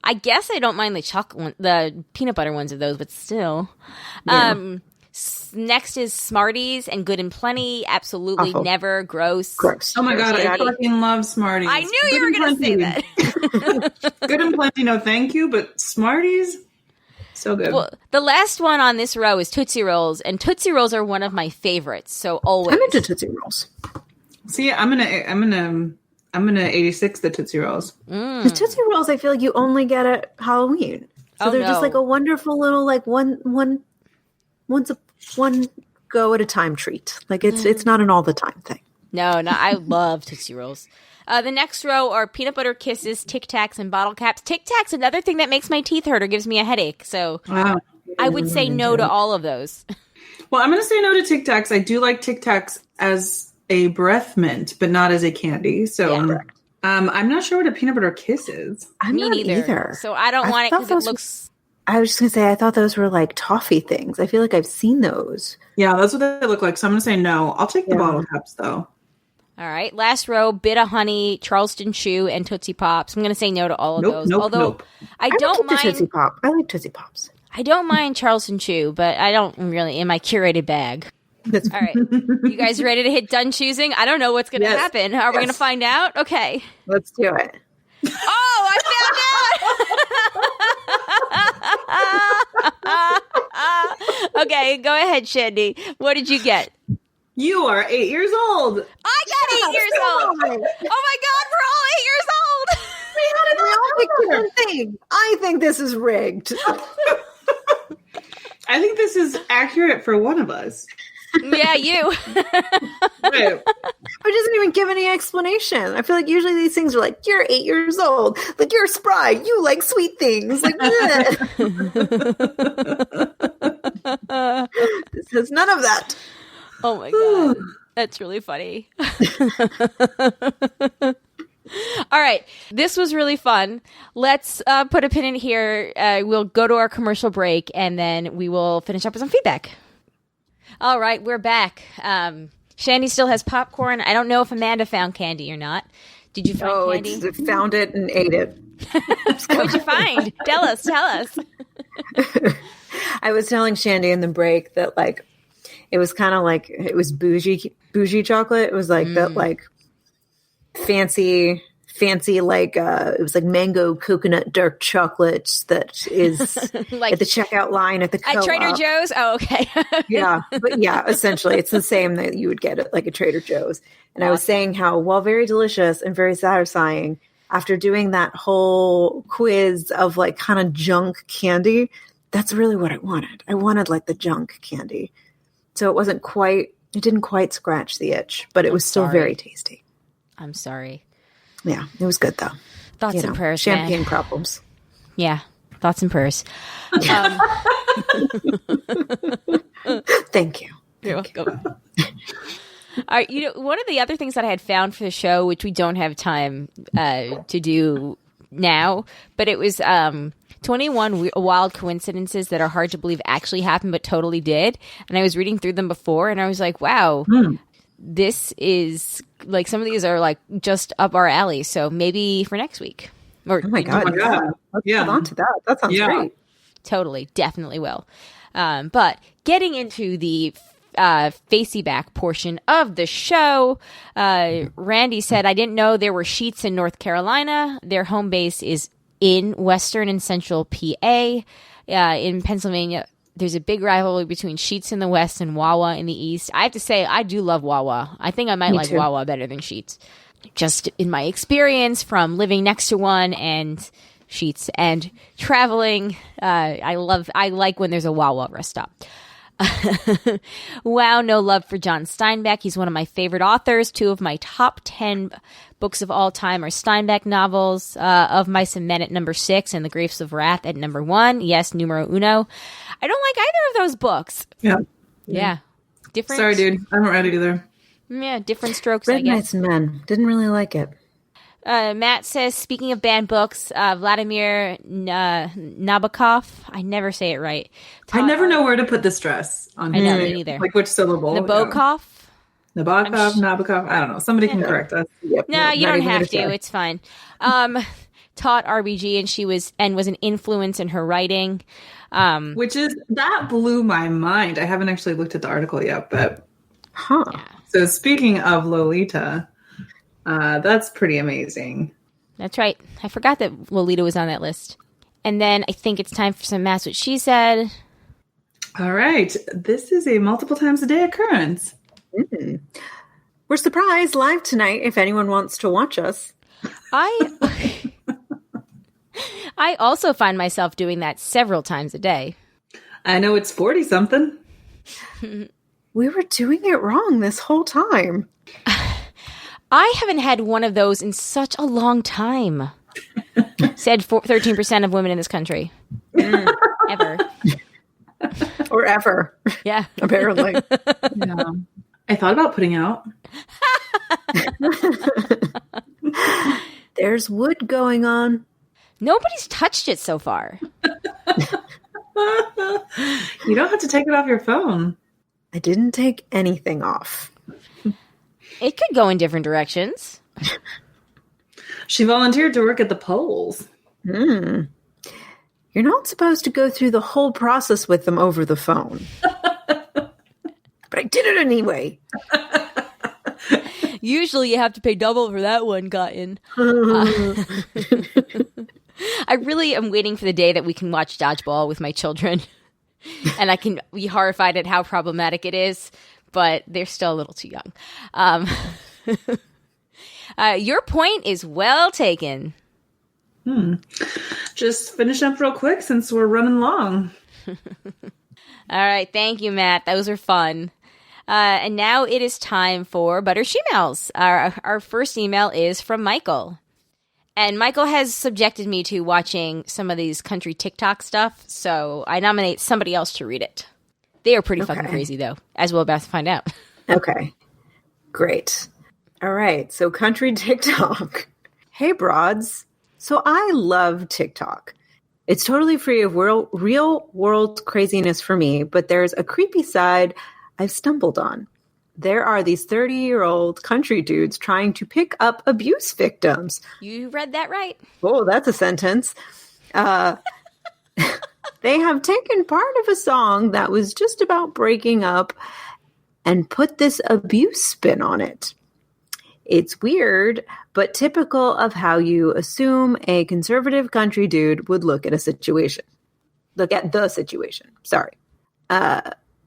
I guess I don't mind the chocolate one, the peanut butter ones of those, but still. Yeah. Next is Smarties and Good and Plenty. Absolutely Awful. never. Gross. Oh my God, I fucking love Smarties. I knew you were going to say that. Good and Plenty, no thank you, but Smarties, so good. Well, the last one on this row is Tootsie Rolls, and Tootsie Rolls are one of my favorites. So always. I'm into Tootsie Rolls. See, I'm gonna 86 the Tootsie Rolls. The Tootsie Rolls, I feel like you only get at Halloween, so they're just like a wonderful little like one go at a time treat. Like it's not an all the time thing. No, I love Tootsie Rolls. The next row are Peanut Butter Kisses, Tic Tacs, and Bottle Caps. Tic Tacs, another thing that makes my teeth hurt or gives me a headache. So Wow. I would say no to all of those. Well, I'm going to say no to Tic Tacs. I do like Tic Tacs as a breath mint, but not as a candy. So I'm not sure what a Peanut Butter Kiss is. Me neither. So I don't want it because it looks... I was just going to say, I thought those were like toffee things. I feel like I've seen those. Yeah, that's what they look like. So I'm going to say no. I'll take the bottle caps, though. All right. Last row, Bit of Honey, Charleston Chew, and Tootsie Pops. I'm going to say no to all of those. Although I don't mind... Tootsie Pop. I like Tootsie Pops. I don't mind Charleston Chew, but I don't really in my curated bag. All right. You guys ready to hit done choosing? I don't know what's going to happen. Are we going to find out? Okay. Let's do it. Oh, I found out! Okay, go ahead, Shandy. What did you get? You are 8 years old. I got 8 years old. Oh my God, we're all 8 years old. I think this is rigged. I think this is accurate for one of us. Yeah, you. Right. But doesn't even give any explanation. I feel like usually these things are like, you're 8 years old. Like, you're spry. You like sweet things. Like, this has none of that. Oh my God. That's really funny. All right. This was really fun. Let's put a pin in here. We'll go to our commercial break and then we will finish up with some feedback. All right. We're back. Shandy still has popcorn. I don't know if Amanda found candy or not. Did you find candy? Found it and ate it. What'd you find? Tell us. I was telling Shandy in the break that like, it was kind of like, it was bougie chocolate. It was like that, like fancy, like, it was like mango coconut dark chocolate that is like at the checkout line at the co-op. At Trader Joe's? Oh, okay. Yeah. But yeah, essentially it's the same that you would get at like a Trader Joe's. And I was saying how, while very delicious and very satisfying, after doing that whole quiz of like kind of junk candy, that's really what I wanted. I wanted like the junk candy. So it didn't quite scratch the itch, but it was still very tasty. I'm sorry. Yeah, it was good though. Thoughts and prayers, champagne man. problems. Yeah, thoughts and prayers. Thank you. You're welcome. All right, one of the other things that I had found for the show, which we don't have time to do now, but it was 21 wild coincidences that are hard to believe actually happened, but totally did. And I was reading through them before, and I was like, wow, this is like some of these are like just up our alley. So maybe for next week. Or, oh my God. Let's hold on to that. That sounds great. Totally. Definitely will. But getting into the facey back portion of the show, Randy said, I didn't know there were Sheetz in North Carolina. Their home base is in western and central PA. In Pennsylvania, there's a big rivalry between Sheetz in the west and Wawa in the east. I have to say, I do love Wawa. I think I might like Wawa better than Sheetz. Just in my experience from living next to one and Sheetz and traveling, I like when there's a Wawa rest stop. Wow, no love for John Steinbeck. He's one of my favorite authors. 2 of my top 10 books of all time are Steinbeck novels, Of Mice and Men at number 6 and The Grapes of Wrath at number 1. Yes, numero uno. I don't like either of those books. Yeah. Different. Sorry, dude. I haven't read it either. Yeah, different strokes, Red I guess. Mice and Men. Didn't really like it. Matt says, speaking of banned books, Vladimir Nabokov. I never say it right. I never know where to put the stress on I know, me neither. Like which syllable. Nabokov? Yeah. Nabokov. I don't know. Somebody can correct us. No, you don't have to. It's fine. Taught RBG and was an influence in her writing. That blew my mind. I haven't actually looked at the article yet, but Yeah. So speaking of Lolita, that's pretty amazing. That's right. I forgot that Lolita was on that list. And then I think it's time for some Mass What She Said. All right. This is a multiple times a day occurrence. Mm-hmm. We're surprised live tonight if anyone wants to watch us. I also find myself doing that several times a day. I know it's 40-something. We were doing it wrong this whole time. I haven't had one of those in such a long time. Said 13% of women in this country. Ever. Or ever. Yeah. Apparently. Yeah. I thought about putting out. There's wood going on. Nobody's touched it so far. You don't have to take it off your phone. I didn't take anything off. It could go in different directions. She volunteered to work at the polls. You're not supposed to go through the whole process with them over the phone. But I did it anyway. Usually you have to pay double for that one, Cotton. I really am waiting for the day that we can watch Dodgeball with my children. And I can be horrified at how problematic it is, but they're still a little too young. Your point is well taken. Just finish up real quick since we're running long. All right. Thank you, Matt. Those are fun. And now it is time for Butter She-Mails. Our first email is from Michael. And Michael has subjected me to watching some of these country TikTok stuff, so I nominate somebody else to read it. They are pretty fucking crazy, though, as we're about to find out. Okay. Great. All right. So country TikTok. Hey, broads. So I love TikTok. It's totally free of real world craziness for me, but there's a creepy side I've stumbled on. There are these 30-year-old country dudes trying to pick up abuse victims. You read that right. Oh, that's a sentence. They have taken part of a song that was just about breaking up and put this abuse spin on it. It's weird, but typical of how you assume a conservative country dude would look at a situation. Look at the situation. Sorry.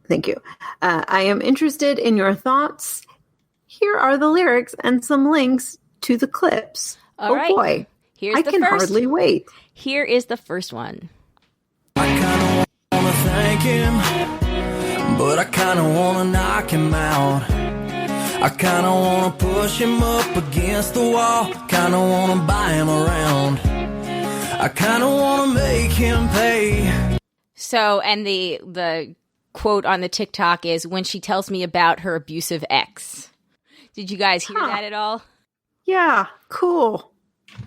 Thank you. I am interested in your thoughts. Here are the lyrics and some links to the clips. All right. Boy, Here's I the can first. hardly wait. Here is the first one. I kinda wanna thank him, but I kinda wanna knock him out. I kinda wanna push him up against the wall, kinda wanna buy him around. I kinda wanna make him pay. So, and the quote on the TikTok is, when she tells me about her abusive ex. Did you guys hear that at all? Yeah, cool.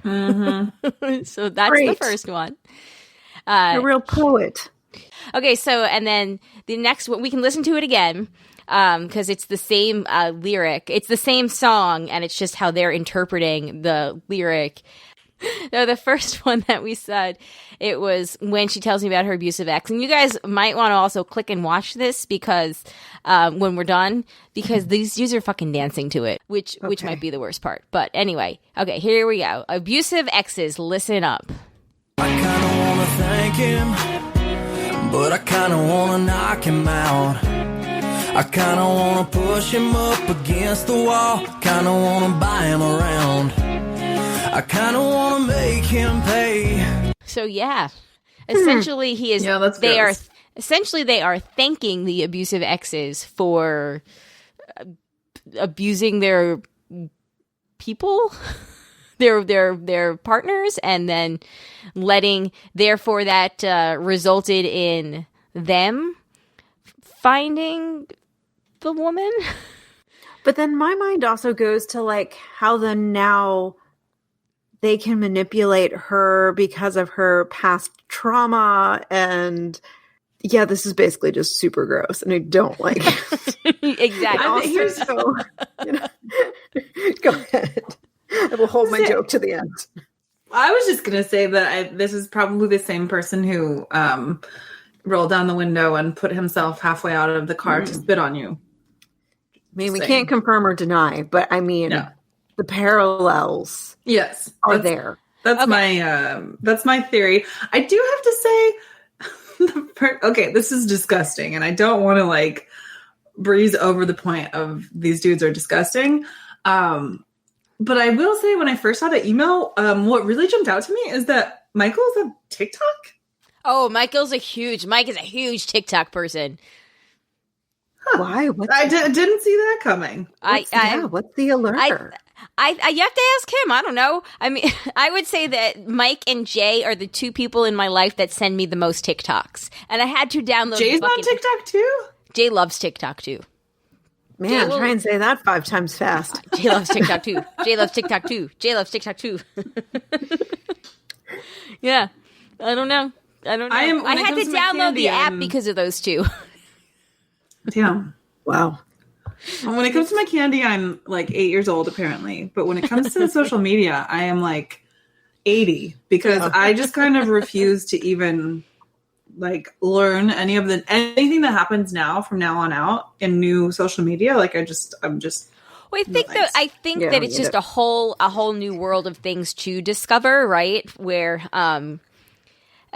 So that's Great. the first one. A real poet. Okay, so, and then the next one, we can listen to it again, because it's the same lyric. It's the same song, and it's just how they're interpreting the lyric. No, the first one that we said, it was when she tells me about her abusive ex. And you guys might want to also click and watch this because when we're done, because these dudes are fucking dancing to it, which might be the worst part. But anyway, okay, here we go. Abusive exes, listen up. I kinda wanna thank him, but I kinda wanna knock him out. I kinda wanna push him up against the wall, kinda wanna buy him around. I kinda wanna make him pay. So yeah, essentially he is. Yeah, that's they gross. are essentially they are thanking the abusive exes for abusing their people, their partners, and then therefore that resulted in them finding the woman. But then my mind also goes to like how then now they can manipulate her because of her past trauma. And yeah, this is basically just super gross and I don't like it. Exactly. Also, go ahead. I will hold my joke to the end. I was just going to say that this is probably the same person who rolled down the window and put himself halfway out of the car to spit on you. I mean, we can't confirm or deny, but I mean, the parallels are there. That's my theory. I do have to say, okay, this is disgusting, and I don't want to like breeze over the point of these dudes are disgusting. But I will say, when I first saw the email, what really jumped out to me is that Michael's a TikTok. Oh, Mike is a huge TikTok person. Huh. Why? I didn't see that coming. What's the alert? I you have to ask him. I don't know. I mean, I would say that Mike and Jay are the two people in my life that send me the most TikToks, and I had to download. Jay's on TikTok too. Jay loves TikTok too. Man, try and say that 5 times fast. Jay loves TikTok too. Jay loves TikTok too. Jay loves TikTok too. Yeah, I don't know. I had to download the app because of those two. Damn. Wow. When it comes to my candy, I'm like 8 years old apparently. But when it comes to social media, I am like 80 because I just kind of refuse to even like learn anything that happens now from now on out in new social media. Like I'm just. Well, I think that it's just a whole new world of things to discover, right? Where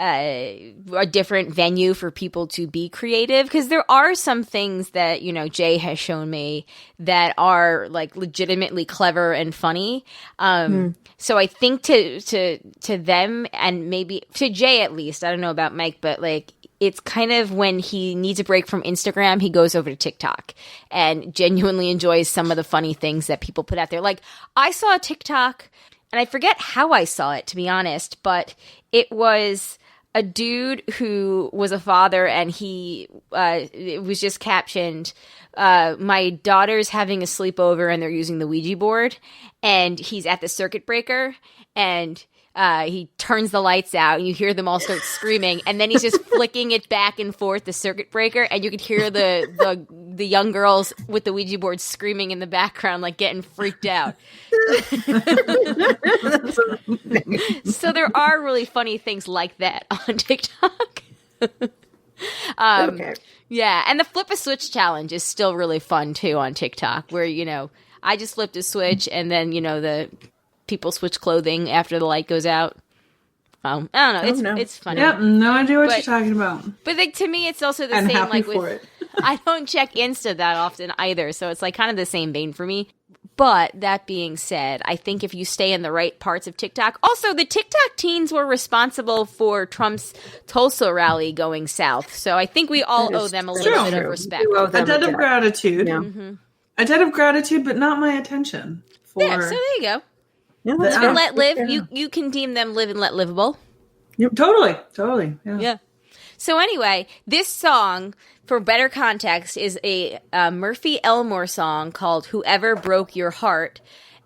a different venue for people to be creative, because there are some things that Jay has shown me that are like legitimately clever and funny. So I think to them, and maybe to Jay at least, I don't know about Mike, but like it's kind of when he needs a break from Instagram, he goes over to TikTok and genuinely enjoys some of the funny things that people put out there. Like I saw a TikTok, and I forget how I saw it, to be honest, but it was a dude who was a father, and it was just captioned, my daughter's having a sleepover and they're using the Ouija board, and he's at the circuit breaker, and he turns the lights out, and you hear them all start screaming, and then he's just flicking it back and forth, the circuit breaker, and you could hear the young girls with the Ouija board screaming in the background, like getting freaked out. So there are really funny things like that on TikTok. Okay. Yeah, and the flip a switch challenge is still really fun too on TikTok, where I just flipped a switch, and then the people switch clothing after the light goes out. I don't know. It's funny. Yep, no idea what you're talking about. But like to me, it's also the I'm same. happy Like for with, it. I don't check Insta that often either, so it's like kind of the same vein for me. But that being said, I think if you stay in the right parts of TikTok, also the TikTok teens were responsible for Trump's Tulsa rally going south, so I think we all owe them a little bit of respect. A debt of gratitude. Yeah. Mm-hmm. A debt of gratitude, but not my attention. Yeah, so there you go. Yeah, Live and let live. You can deem them live and let livable. Totally. Yeah. So anyway, this song, for better context, is a Murphy Elmore song called "Whoever Broke Your Heart,"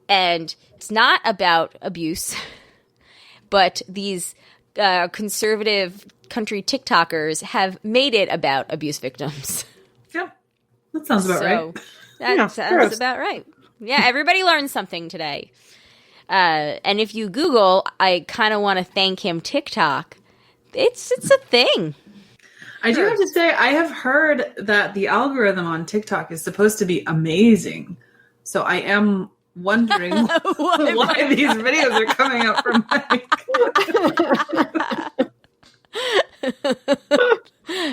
and it's not about abuse, but these conservative country TikTokers have made it about abuse victims. Yeah, that sounds about right. That sounds about right. Yeah, everybody learned something today. And if you Google, I kind of want to thank him TikTok, it's a thing. I do have to say, I have heard that the algorithm on TikTok is supposed to be amazing. So I am wondering why these videos are coming up from Mike.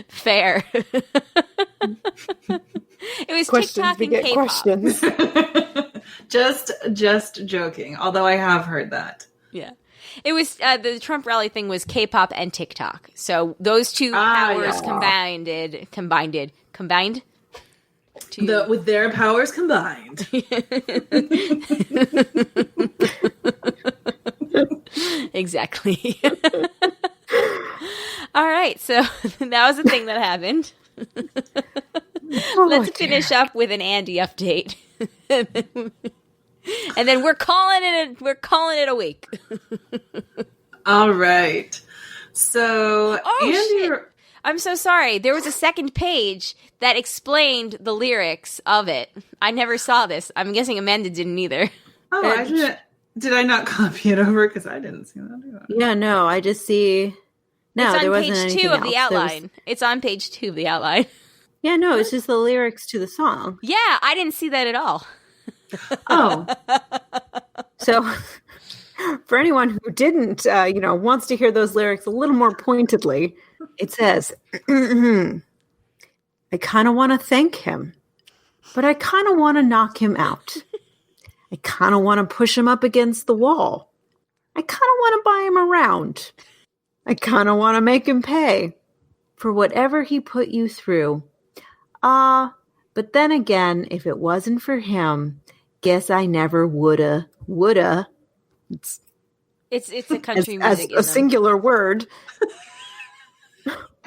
Fair. It was Questions TikTok and beget K-pop. questions. Just joking. Although I have heard that. Yeah. It was the Trump rally thing was K-pop and TikTok. So those two powers combined. With their powers combined. Exactly. All right, so that was the thing that happened. Let's finish up with an Andy update. And then we're calling it a week. All right. So Andy, shit. I'm so sorry. There was a second page that explained the lyrics of it. I never saw this. I'm guessing Amanda didn't either. Oh, I didn't. Did I not copy it over? Because I didn't see that. Yeah, no, I just see. No, it's there on wasn't page anything 2 of else. the outline. It's on page 2 of the outline. Yeah, no, it's just the lyrics to the song. Yeah, I didn't see that at all. Oh. So, for anyone who didn't, wants to hear those lyrics a little more pointedly, it says, I kind of want to thank him, but I kind of want to knock him out. I kind of want to push him up against the wall. I kind of want to buy him around. I kind of want to make him pay for whatever he put you through. But then again, if it wasn't for him, guess I never woulda. It's a country as music. a singular word.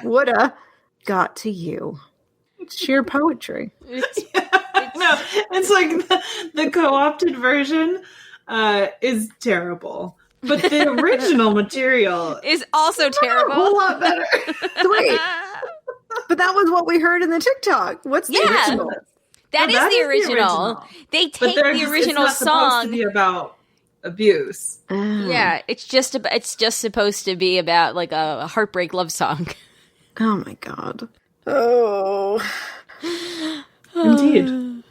Woulda got to you. It's sheer poetry. No, it's like the co-opted version is terrible, but the original material is also terrible. A whole lot better. Wait, but that was what we heard in the TikTok. What's the original? That is the original. They take the original it's not song. Supposed to be about abuse. Yeah, it's just supposed to be about like a heartbreak love song. Oh my god. Oh, indeed.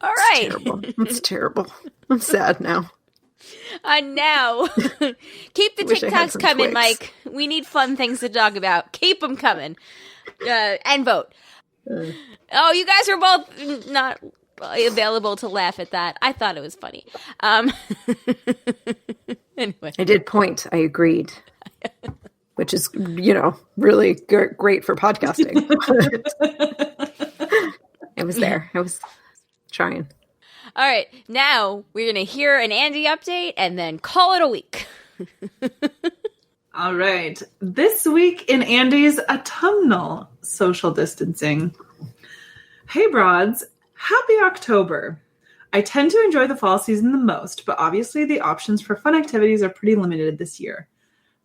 All right. That's terrible. I'm sad now. Now, keep the TikToks coming, Twix. Mike. We need fun things to talk about. Keep them coming. And vote. Oh, you guys are both not available to laugh at that. I thought it was funny. Anyway. I did point. I agreed. Which is, really great for podcasting. It was there. I was trying. All right. Now we're going to hear an Andy update and then call it a week. All right. This week in Andy's autumnal social distancing. Hey, broads. Happy October. I tend to enjoy the fall season the most, but obviously the options for fun activities are pretty limited this year.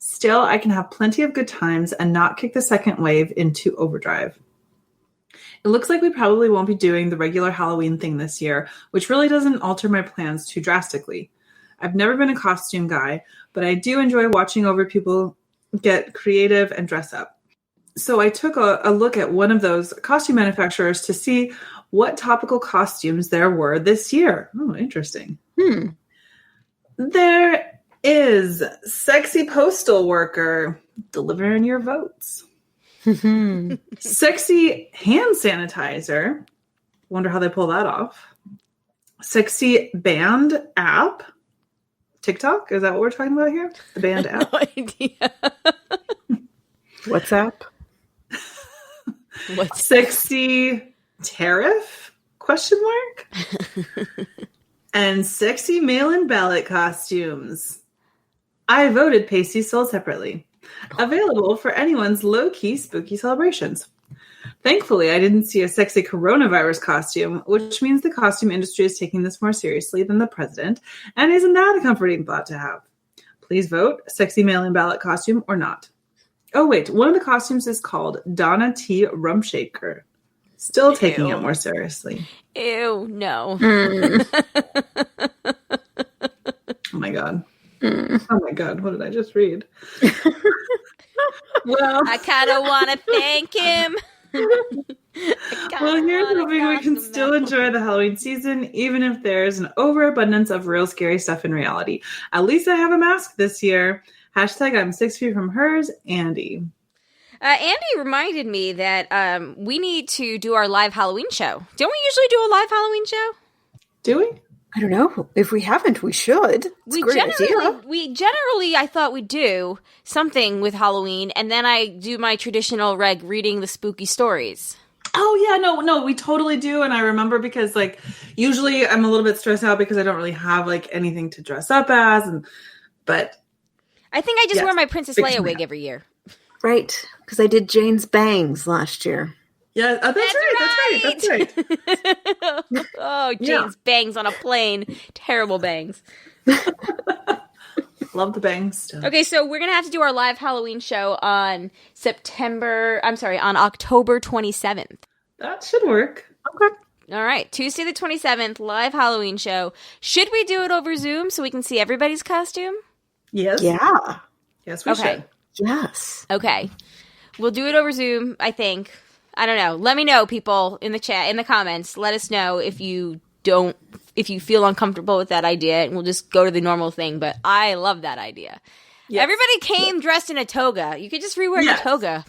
Still, I can have plenty of good times and not kick the second wave into overdrive. It looks like we probably won't be doing the regular Halloween thing this year, which really doesn't alter my plans too drastically. I've never been a costume guy, but I do enjoy watching over people get creative and dress up. So I took a look at one of those costume manufacturers to see what topical costumes there were this year. Oh, interesting. There is Sexy Postal Worker delivering your votes. Sexy Hand Sanitizer. Wonder how they pull that off. Sexy Band App. TikTok? Is that what we're talking about here? The band app? No idea. What's up? What's Sexy Tariff? Question mark? And sexy mail-in ballot costumes. I voted pasties sold separately. Available for anyone's low-key spooky celebrations. Thankfully, I didn't see a sexy coronavirus costume, which means the costume industry is taking this more seriously than the president, and isn't that a comforting thought to have? Please vote, sexy mail-in ballot costume or not. Oh, wait, one of the costumes is called Donna T. Rumshaker. Still taking it more seriously. Ew, no. Oh my God. Oh my God. What did I just read? Well, I kind of want to thank him. Well, here's hoping we can still enjoy the Halloween season, even if there's an overabundance of real scary stuff in reality. At least I have a mask this year. Hashtag I'm 6 feet from hers, Andy. Andy reminded me that we need to do our live Halloween show. Don't we usually do a live Halloween show? Do we? I don't know. If we haven't, we should. It's a great idea. We generally, I thought we'd do something with Halloween, and then I do my traditional reading the spooky stories. Oh, yeah. No, we totally do. And I remember because, like, usually I'm a little bit stressed out because I don't really have, like, anything to dress up as. But I think I just wear my Princess Leia wig every year. Right. Because I did Jane's bangs last year. Yeah, that's right. Oh, Jane's bangs on a plane. Terrible bangs. Love the bangs still. Okay, so we're going to have to do our live Halloween show on on October 27th. That should work. Okay. All right, Tuesday the 27th, live Halloween show. Should we do it over Zoom so we can see everybody's costume? Yes. Yeah. Yes, we should. Yes. Okay. We'll do it over Zoom, I think. I don't know. Let me know, people, in the chat, in the comments. Let us know if you feel uncomfortable with that idea, and we'll just go to the normal thing. But I love that idea. Yes. Everybody came dressed in a toga. You could just rewear your toga.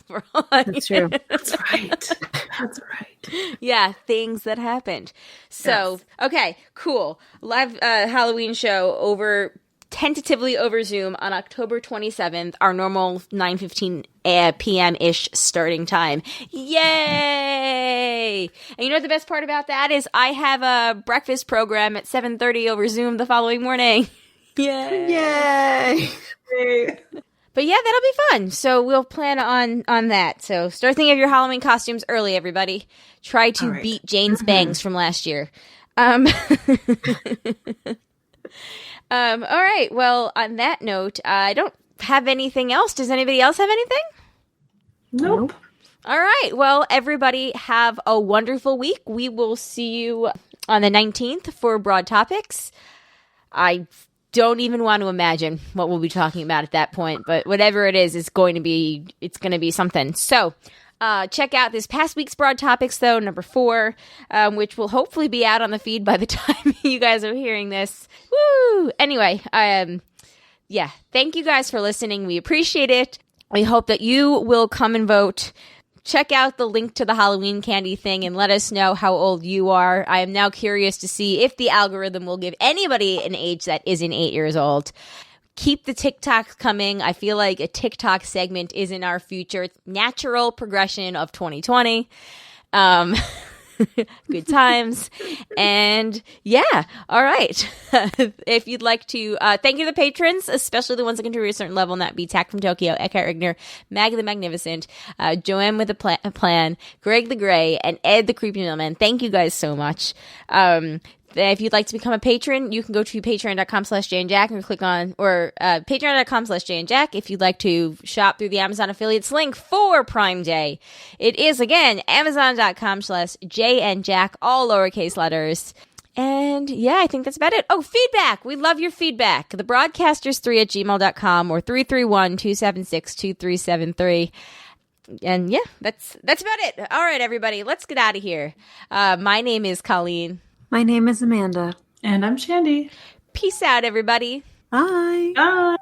That's true. That's right. That's right. Yeah, things that happened. So, okay, cool. Live Halloween show tentatively over Zoom on October 27th, our normal 9:15 p.m.-ish starting time. Yay! And you know what the best part about that is? I have a breakfast program at 7:30 over Zoom the following morning. Yay! But yeah, that'll be fun. So we'll plan on that. So start thinking of your Halloween costumes early, everybody. Try to beat Jane's bangs from last year. All right. Well, on that note, I don't have anything else. Does anybody else have anything? Nope. All right. Well, everybody have a wonderful week. We will see you on the 19th for Broad Topics. I don't even want to imagine what we'll be talking about at that point, but whatever it is, it's going to be something. So, check out this past week's Broad Topics, though, number 4, which will hopefully be out on the feed by the time you guys are hearing this. Woo! Anyway, yeah, thank you guys for listening. We appreciate it. We hope that you will come and vote. Check out the link to the Halloween candy thing and let us know how old you are. I am now curious to see if the algorithm will give anybody an age that isn't 8 years old. Keep the TikToks coming. I feel like a TikTok segment is in our future. Natural progression of 2020. Good times. And yeah, all right. If you'd like to, thank you to the patrons, especially the ones that contribute to a certain level, and that be Tack from Tokyo, Eckhart Rigner, Mag the Magnificent, Joanne with a plan, Greg the Gray, and Ed the Creepy Mailman. Thank you guys so much. If you'd like to become a patron, you can go to patreon.com/JayandJack and click on, or patreon.com/JayandJack if you'd like to shop through the Amazon affiliates link for Prime Day. It is, again, amazon.com/JayandJack, all lowercase letters. And yeah, I think that's about it. Oh, feedback. We love your feedback. Thebroadcasters3@gmail.com or 331-276-2373. And yeah, that's about it. All right, everybody, let's get out of here. My name is Colleen. My name is Amanda. And I'm Shandy. Peace out, everybody. Bye. Bye.